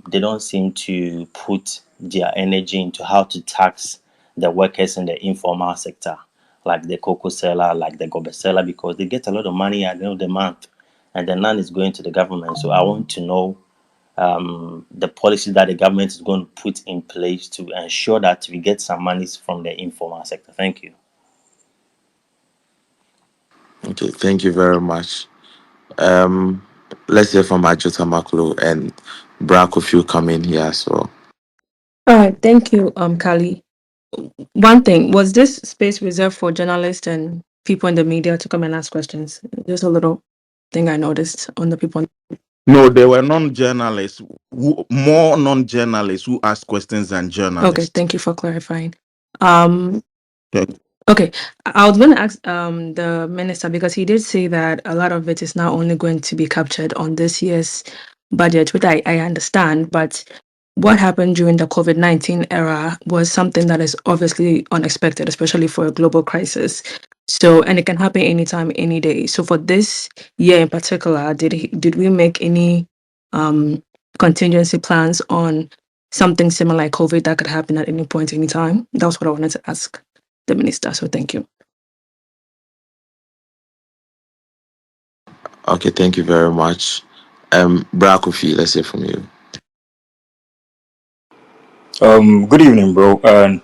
they don't seem to put their energy into how to tax the workers in the informal sector, like the cocoa seller, like the gobe seller, because they get a lot of money at the end of the month, and then none is going to the government. So I want to know the policy that the government is going to put in place to ensure that we get some monies from the informal sector. Thank you. Okay, thank you very much. Um, let's hear from Ajota Maklo and Brack if you come in here as well. All right, thank you, Kali. One thing, was this space reserved for journalists and people in the media to come and ask questions? Just a little thing I noticed on the people. No, there were non-journalists, more non-journalists who asked questions than Okay, journalists. thank you for clarifying. Um, Okay. okay, I was going to ask the minister, because he did say that a lot of it is now only going to be captured on this year's budget, which I understand, but what happened during the COVID-19 era was something that is obviously unexpected, especially for a global crisis. So, and it can happen anytime, any day. So, for this year in particular, did we make any contingency plans on something similar like COVID that could happen at any point, any time? That was what I wanted to ask the minister. So, thank you. Okay, thank you very much. Brack Kofi, let's hear from you. Good evening, bro, and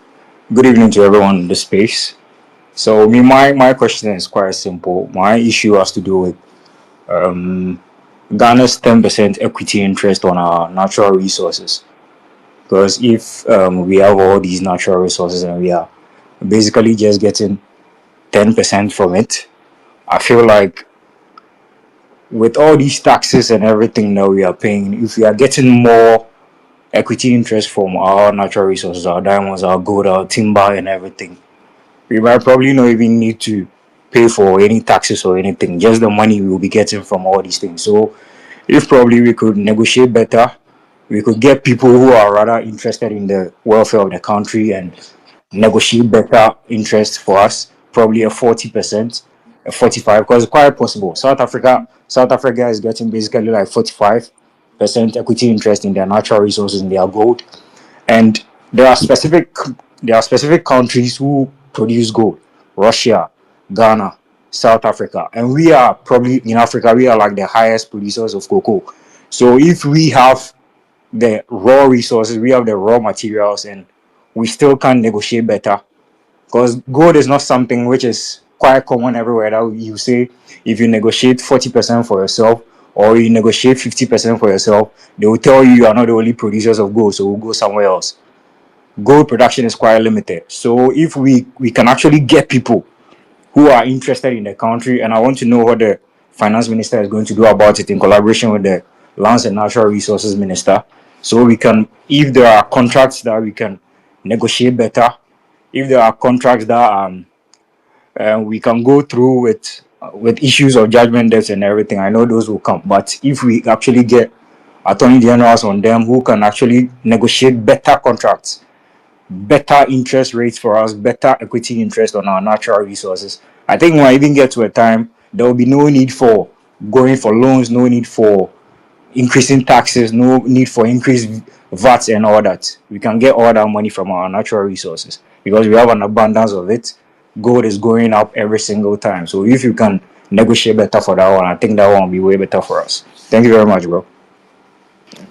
good evening to everyone in the space. So, my question is quite simple. My issue has to do with Ghana's 10% equity interest on our natural resources. Because if we have all these natural resources and we are basically just getting 10% from it, I feel like with all these taxes and everything that we are paying, if we are getting more equity interest from our natural resources, our diamonds, our gold, our timber, and everything, we might probably not even need to pay for any taxes or anything, just the money we will be getting from all these things. So, if probably we could negotiate better, we could get people who are rather interested in the welfare of the country and negotiate better interest for us, probably a 40%, a 45, because it's quite possible. South Africa is getting basically like 45% equity interest in their natural resources in their gold. And there are specific countries who produce gold: Russia, Ghana, South Africa, and we are probably in Africa. We are like the highest producers of cocoa. So if we have the raw resources, we have the raw materials, and we still can negotiate better, because gold is not something which is quite common everywhere. That you say if you negotiate 40% for yourself or you negotiate 50% for yourself, they will tell you are not the only producers of gold, so we'll go somewhere else. Gold production is quite limited. So if we can actually get people who are interested in the country, and I want to know what the finance minister is going to do about it in collaboration with the lands and natural resources minister, so we can, if there are contracts that we can negotiate better, if there are contracts that we can go through with issues of judgment debts and everything. I know those will come, but if we actually get attorney generals on them who can actually negotiate better contracts, better interest rates for us, better equity interest on our natural resources, I think we'll even get to a time there will be no need for going for loans, no need for increasing taxes, no need for increased VAT and all that. We can get all that money from our natural resources because we have an abundance of it. Gold is going up every single time. So if you can negotiate better for that one, I think that one will be way better for us. Thank you very much, bro.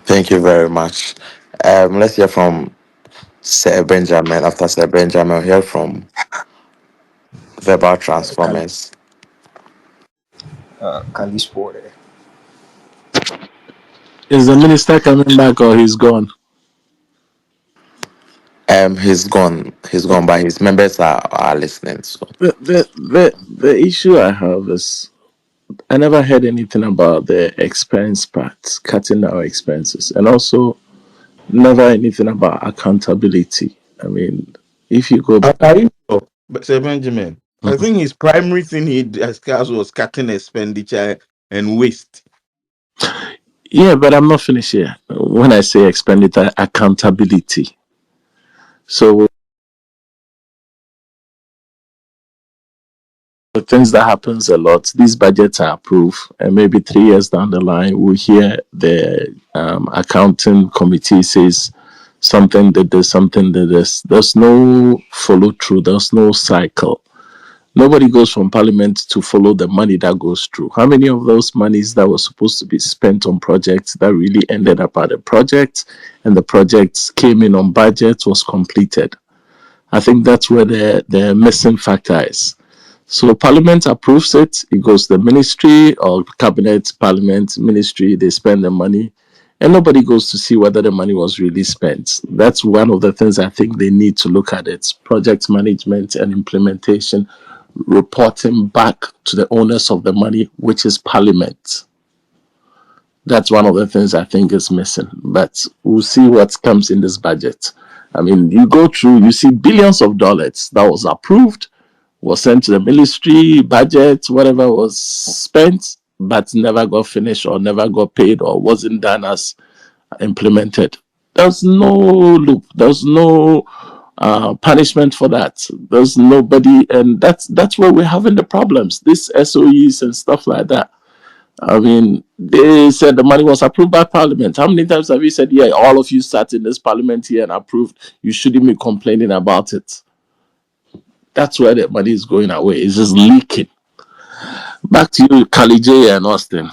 Thank you very much. Let's hear from Sir Benjamin. After Sir Benjamin, we'll hear from Verbal Kali, Transformers. Kali Sport. Is the minister coming back or he's gone? He's gone. He's gone, but his members are listening. So The issue I have is I never heard anything about the expense part, cutting our expenses, and also never anything about accountability. I mean, if you go back, Are you sure? But Sir Benjamin, I think his primary thing he discussed was cutting expenditure and waste. yeah, but I'm not finished here. When I say expenditure, accountability. So the things that happens a lot, these budgets are approved, and maybe 3 years down the line, we'll hear the accounting committee says something did this, something did this. There's no follow through. There's no cycle. Nobody goes from parliament to follow the money that goes through. How many of those monies that were supposed to be spent on projects that really ended up at a project and the projects came in on budget was completed? I think that's where the missing factor is. So parliament approves it, it goes to the ministry or cabinet, parliament, ministry, they spend the money and nobody goes to see whether the money was really spent. That's one of the things I think they need to look at it. Project management and implementation, reporting back to the owners of the money, which is parliament. That's one of the things I think is missing. But we'll see what comes in this budget. I mean, you go through, you see billions of dollars that was approved, was sent to the ministry, budget, whatever was spent, but never got finished or never got paid or wasn't done as implemented. There's no loop. There's no punishment for that. There's nobody, and that's where we're having the problems. These SOEs and stuff like that. I mean, they said the money was approved by Parliament. How many times have you said, "Yeah, all of you sat in this Parliament here and approved"? You shouldn't be complaining about it. That's where the money is going away. It's just leaking. Back to you, Kali J and Austin.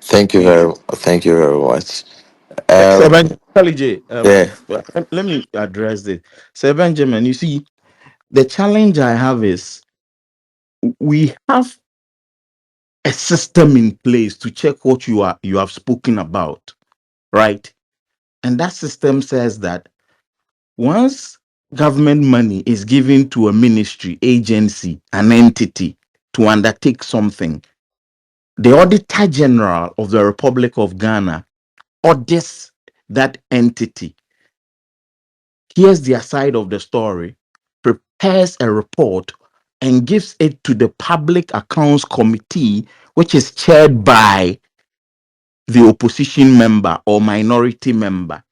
thank you very much. Sir Um, Benjamin, yeah, let me address this. Sir Benjamin, you see, the challenge I have is we have a system in place to check what you have spoken about, right? And that system says that once government money is given to a ministry, agency, an entity to undertake something, the Auditor General of the Republic of Ghana audits that entity, hears their side of the story, prepares a report, and gives it to the Public Accounts Committee, which is chaired by the opposition member or minority member.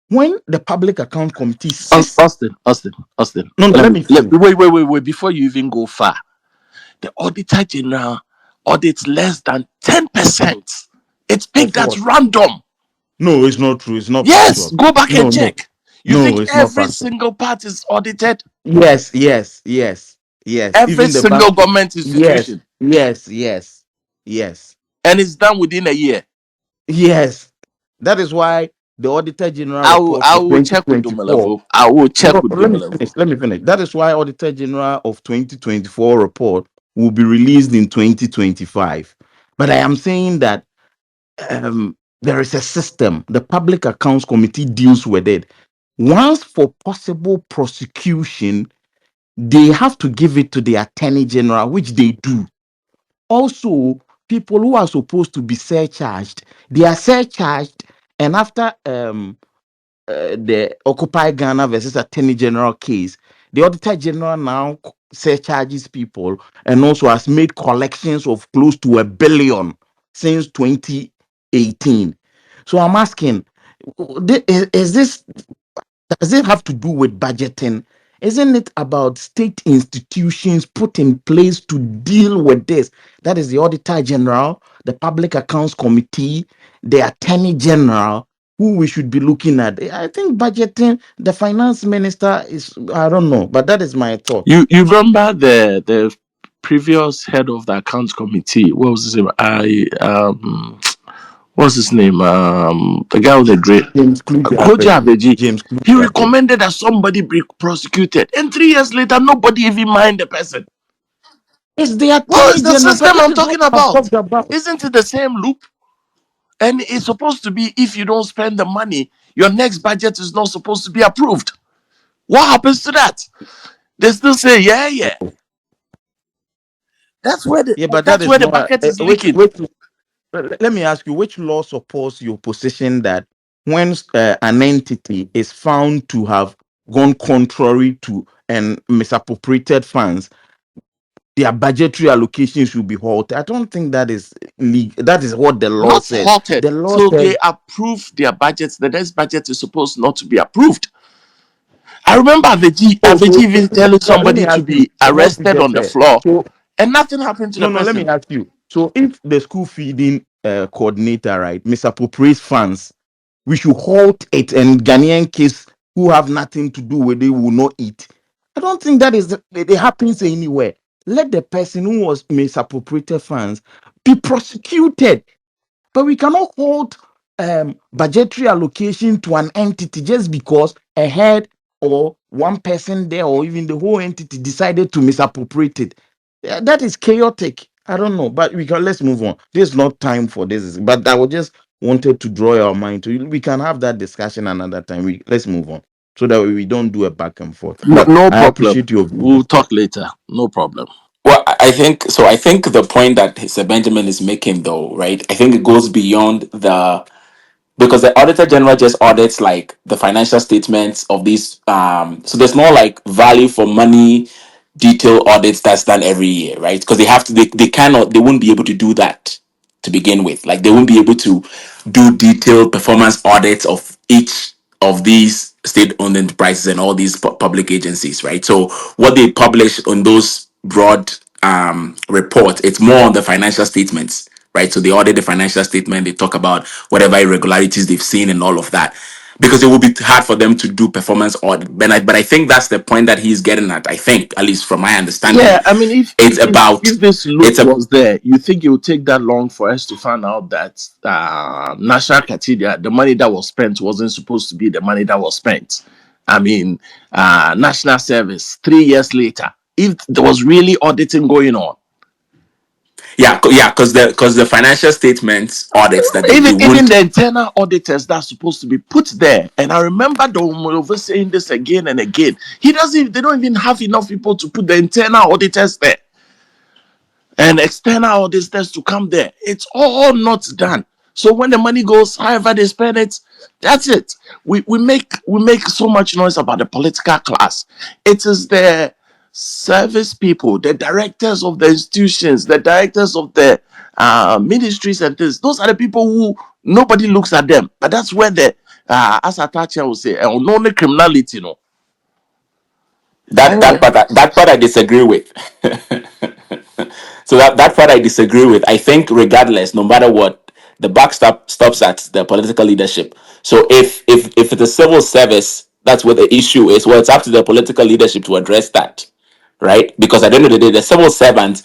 When the Public Account Committee says, Austin. no, let me finish. Wait. Before you even go far, the Auditor General audits less than 10%. It's Of picked at what? random. No, it's not true. It's not Yes, factual. go back No, and no, check. You no, think it's not every factual. single part is audited? Yes, yes, yes, yes. Every Even the bank. single government Yes, institution. yes, yes, yes, And it's done within a year. yes. That is why the Auditor General report I for will check with 2024. Dumelevo. I will check No, with let me Dumelevo. finish. Let me finish. That is why Auditor General of 2024 report will be released in 2025. But I am saying that there is a system. The Public Accounts Committee deals with it. Once for possible prosecution, they have to give it to the Attorney General, which they do. Also, people who are supposed to be surcharged, they are surcharged, and after the Occupy Ghana versus Attorney General case, the Auditor General now surcharges people and also has made collections of close to $1 billion since 2018. So I'm asking, is this, does it have to do with budgeting? Isn't it about state institutions put in place to deal with this? That is the Auditor General, the Public Accounts Committee, the Attorney General, who we should be looking at. I think budgeting, the finance minister is, I don't know, but that is my thought. You remember the previous head of the accounts committee? What was his name? What's his name? The guy with the great James Kluge, Koji Abeji. James He Kluge. recommended that somebody be prosecuted, and 3 years later, nobody even mind the person. It's the Well, attorney it's the general, but system this I'm is what talking I've about. talked about. Isn't it the same loop? And it's supposed to be, if you don't spend the money, your next budget is not supposed to be approved. What happens to that? They still say, yeah, yeah. That's where Yeah, but that that's is where the not bucket is which leaking. let me ask you, which law supports your position that when an entity is found to have gone contrary to and misappropriated funds, their budgetary allocation should be halted? I don't think that is legal. That is what the law Not says. halted. The law So says, they approve their budgets. The next budget is supposed not to be approved. I remember oh, Aveji so even telling let me somebody to ask you, be arrested on the floor, so and nothing happened to the no, let me person. ask you. So if the school feeding coordinator, right, misappropriates funds, we should halt it, and Ghanaian kids who have nothing to do with it will not eat. I don't think that is it happens anywhere. Let the person who was misappropriated funds be prosecuted, but we cannot hold budgetary allocation to an entity just because a head or one person there or even the whole entity decided to misappropriate it. Yeah, that is chaotic. I don't know, but let's move on. There's not time for this. But I would just wanted to draw your mind to. We can have that discussion another time. Let's move on so that we don't do a back and forth. No, But no I problem. appreciate your view. We'll talk later. No problem. Well, I think so. I think the point that Sir Benjamin is making, though, right? I think it goes beyond the because the auditor general just audits like the financial statements of these. So there's more like value for money detail audits that's done every year, right? Because they have to. They cannot. They won't be able to do that to begin with. Like they won't be able to do detailed performance audits of each of these state-owned enterprises and all these public agencies, right? So what they publish on those broad reports, it's more on the financial statements, right? So they audit the financial statement, they talk about whatever irregularities they've seen and all of that. Because it will be hard for them to do performance audit. But I think that's the point that he's getting at. I think, at least from my understanding, Yeah, I mean, if it's about if this it's loop a was there, you think it would take that long for us to find out that National Cathedral, the money that was spent wasn't supposed to be the money that was spent? I mean, National Service 3 years later, if there was really auditing going on, yeah, because the financial statements audits that they even do even won't. the internal auditors that's supposed to be put there. And I remember the over saying this again and again. They don't even have enough people to put the internal auditors there and external auditors to come there. It's all not done. So when the money goes, however they spend it, that's it. We make so much noise about the political class. It is the service people, the directors of the institutions, the directors of the ministries and things. Those are the people who nobody looks at them. But that's where the as Atacha will say, unknown criminality, That Anyway. part that part I disagree with. So that part I disagree with. I think regardless, no matter what, the buck stops at the political leadership. So if it's a civil service, that's what the issue is. Well, it's up to the political leadership to address that, right? Because at the end of the day, the civil servants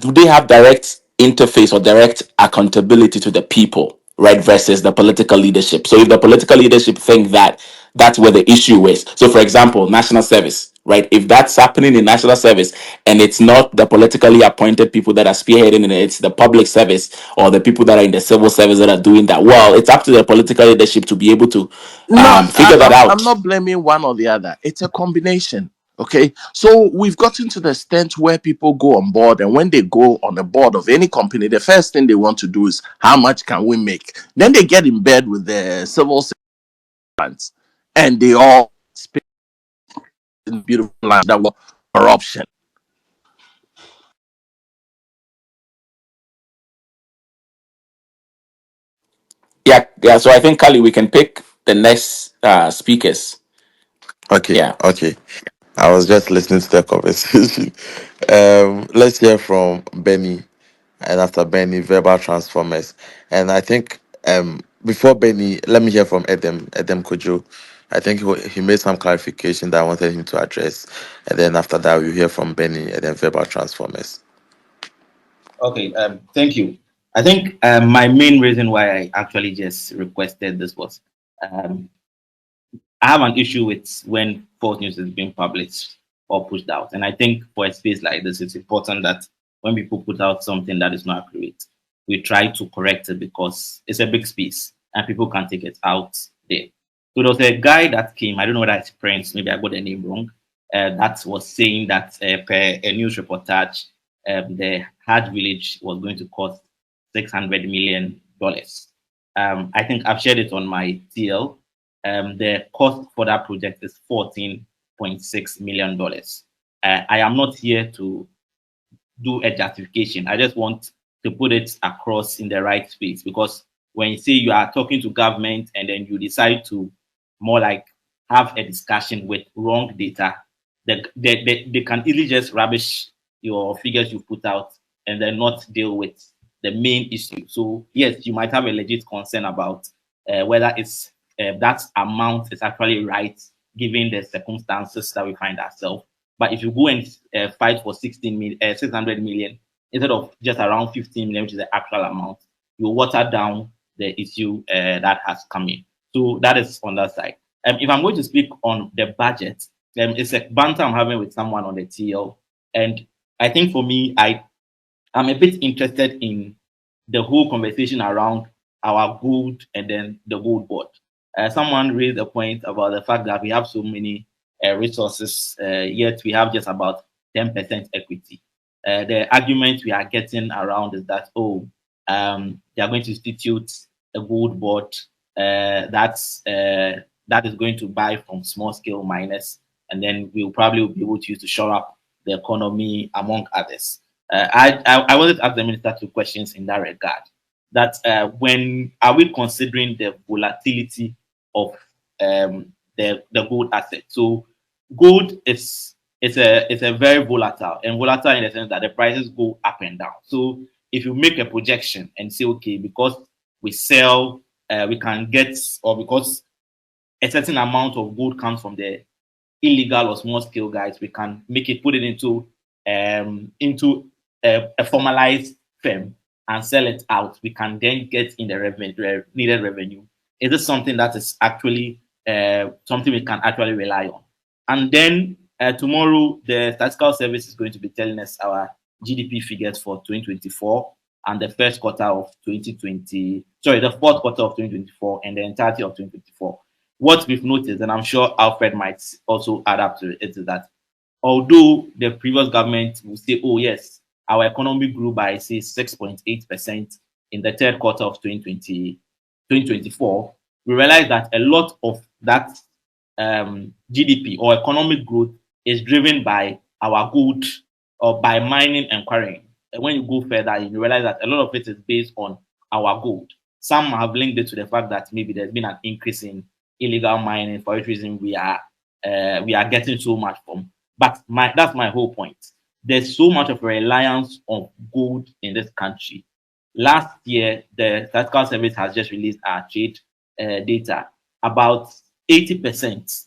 do they have direct interface or direct accountability to the people, right, versus the political leadership? So if the political leadership think that that's where the issue is, so for example, national service, right, if that's happening in national service and it's not the politically appointed people that are spearheading it, it's the public service or the people that are in the civil service that are doing that, well, it's up to the political leadership to be able to No, figure that I'm out. not blaming one or the other. It's a combination. Okay. So we've gotten to the extent where people go on board, and when they go on the board of any company, the first thing they want to do is how much can we make? Then they get in bed with the civil servants and they all speak in beautiful language that was corruption. Yeah. So I think, Kali, we can pick the next speakers. Okay, Yeah. okay. I was just listening to the conversation. Let's hear from Benny, and after Benny, verbal transformers. And I think before Benny, let me hear from Edem Kojo. I think he made some clarification that I wanted him to address. And then after that, we'll hear from Benny and then verbal transformers. Okay, thank you. I think my main reason why I actually just requested this was I have an issue with when false news is being published or pushed out. And I think for a space like this, it's important that when people put out something that is not accurate, we try to correct it because it's a big space and people can take it out there. So there was a guy that came, I don't know whether it's Prince, maybe I got the name wrong, that was saying that per a news reportage, the Hard Village was going to cost $600 million. I think I've shared it on my TL. The cost for that project is $14.6 million. I am not here to do a justification. I just want to put it across in the right space because when you say you are talking to government and then you decide to more like have a discussion with wrong data, they can easily just rubbish your figures you put out and then not deal with the main issue. So yes, you might have a legit concern about whether it's that amount is actually right given the circumstances that we find ourselves. But if you go and fight for 600 million instead of just around 15 million, which is the actual amount, you water down the issue that has come in. So that is on that side. If I'm going to speak on the budget, it's a banter I'm having with someone on the TL, and I think for me, I'm a bit interested in the whole conversation around our gold and then the gold board. Someone raised a point about the fact that we have so many resources, yet we have just about 10% equity. The argument we are getting around is that, they are going to institute a gold board that is going to buy from small scale miners, and then we'll probably be able to use to shore up the economy, among others. I wanted to ask the minister two questions in that regard. That when are we considering the volatility of the gold asset? So gold is a very volatile and volatile in the sense that the prices go up and down. So if you make a projection and say, okay, because we sell, we can get, or because a certain amount of gold comes from the illegal or small scale guys, we can make it, put it into a formalized firm and sell it out. We can then get in the needed revenue. Is this something that is actually something we can actually rely on? And then tomorrow, the Statistical Service is going to be telling us our GDP figures for 2024 and the first quarter of 2020, sorry, the fourth quarter of 2024 and the entirety of 2024. What we've noticed, and I'm sure Alfred might also add up to it, is that although the previous government will say, oh, yes, our economy grew by, say, 6.8% in the third quarter of 2024, we realize that a lot of that GDP or economic growth is driven by our gold or by mining and quarrying. And when you go further, you realize that a lot of it is based on our gold. Some have linked it to the fact that maybe there's been an increase in illegal mining, for which reason we are getting so much from. But that's my whole point. There's so much of a reliance on gold in this country. Last year, the Statistical Service has just released our trade data. About 80%,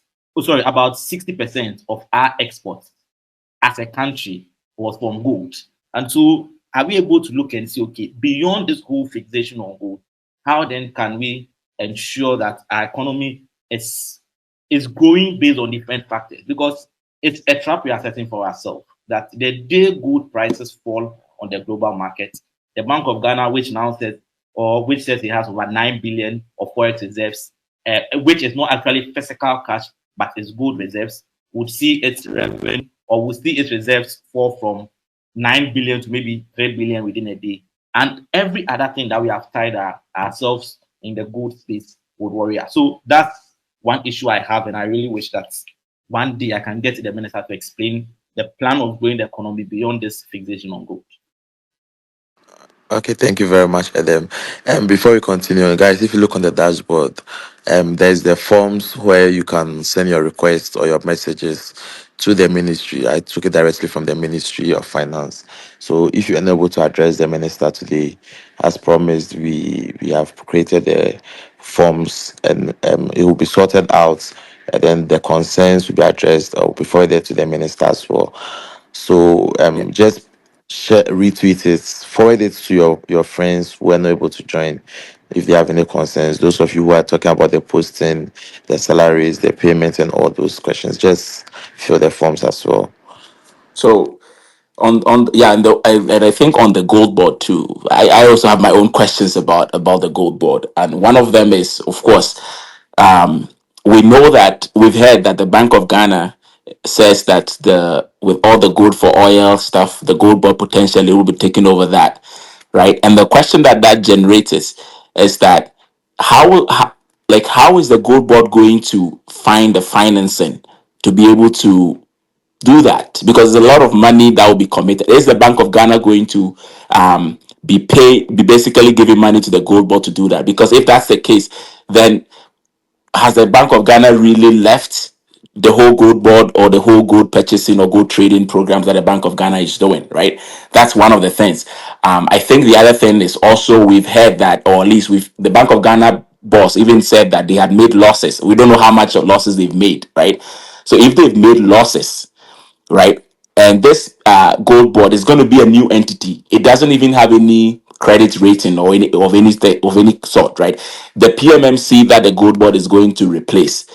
about 60% of our exports as a country was from gold. And so are we able to look and see, okay, beyond this whole fixation on gold, how then can we ensure that our economy is growing based on different factors? Because it's a trap we are setting for ourselves, that the day gold prices fall on the global market, the Bank of Ghana, which now says, or which says it has over 9 billion of forex reserves, which is not actually physical cash, but it's gold reserves, would see its revenue or would see its reserves fall from 9 billion to maybe 3 billion within a day. And every other thing that we have tied ourselves in the gold space would worry us. So that's one issue I have, and I really wish that one day I can get the minister to explain the plan of growing the economy beyond this fixation on gold. Okay, thank you very much, Adam. And before we continue, guys, if you look on the dashboard, there's the forms where you can send your requests or your messages to the ministry. I took it directly from the Ministry of Finance. So if you're unable to address the minister today, as promised, we have created the forms, and it will be sorted out, and then the concerns will be addressed or will be forwarded to the minister as well. So Yeah. just share, retweet it, forward it to your friends who are not able to join if they have any concerns. Those of you who are talking about the posting, the salaries, the payment, and all those questions, just fill the forms as well. So on yeah, and I think on the gold board too. I also have my own questions about the gold board, and one of them is, of course, um, we know that we've heard that the Bank of Ghana says that the with all the gold for oil stuff, the gold board potentially will be taking over that, right? And the question that generates is that how is the gold board going to find the financing to be able to do that, because there's a lot of money that will be committed. Is the Bank of Ghana going to be basically giving money to the gold board to do that? Because if that's the case, then has the Bank of Ghana really left the whole gold board or the whole gold purchasing or gold trading programs that the Bank of Ghana is doing, right? That's one of the things. I think the other thing is also we've heard that, or at least the Bank of Ghana boss even said that they had made losses. We don't know how much of losses they've made, right? So if they've made losses, right? And this gold board is going to be a new entity. It doesn't even have any credit rating or any sort, right? The PMMC that the gold board is going to replace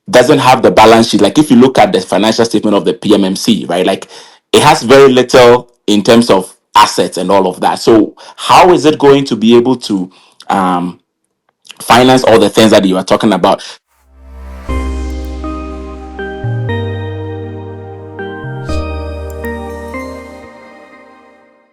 doesn't have the balance sheet. Like if you look at the financial statement of the PMMC, right? Like it has very little in terms of assets and all of that. So how is it going to be able to finance all the things that you are talking about?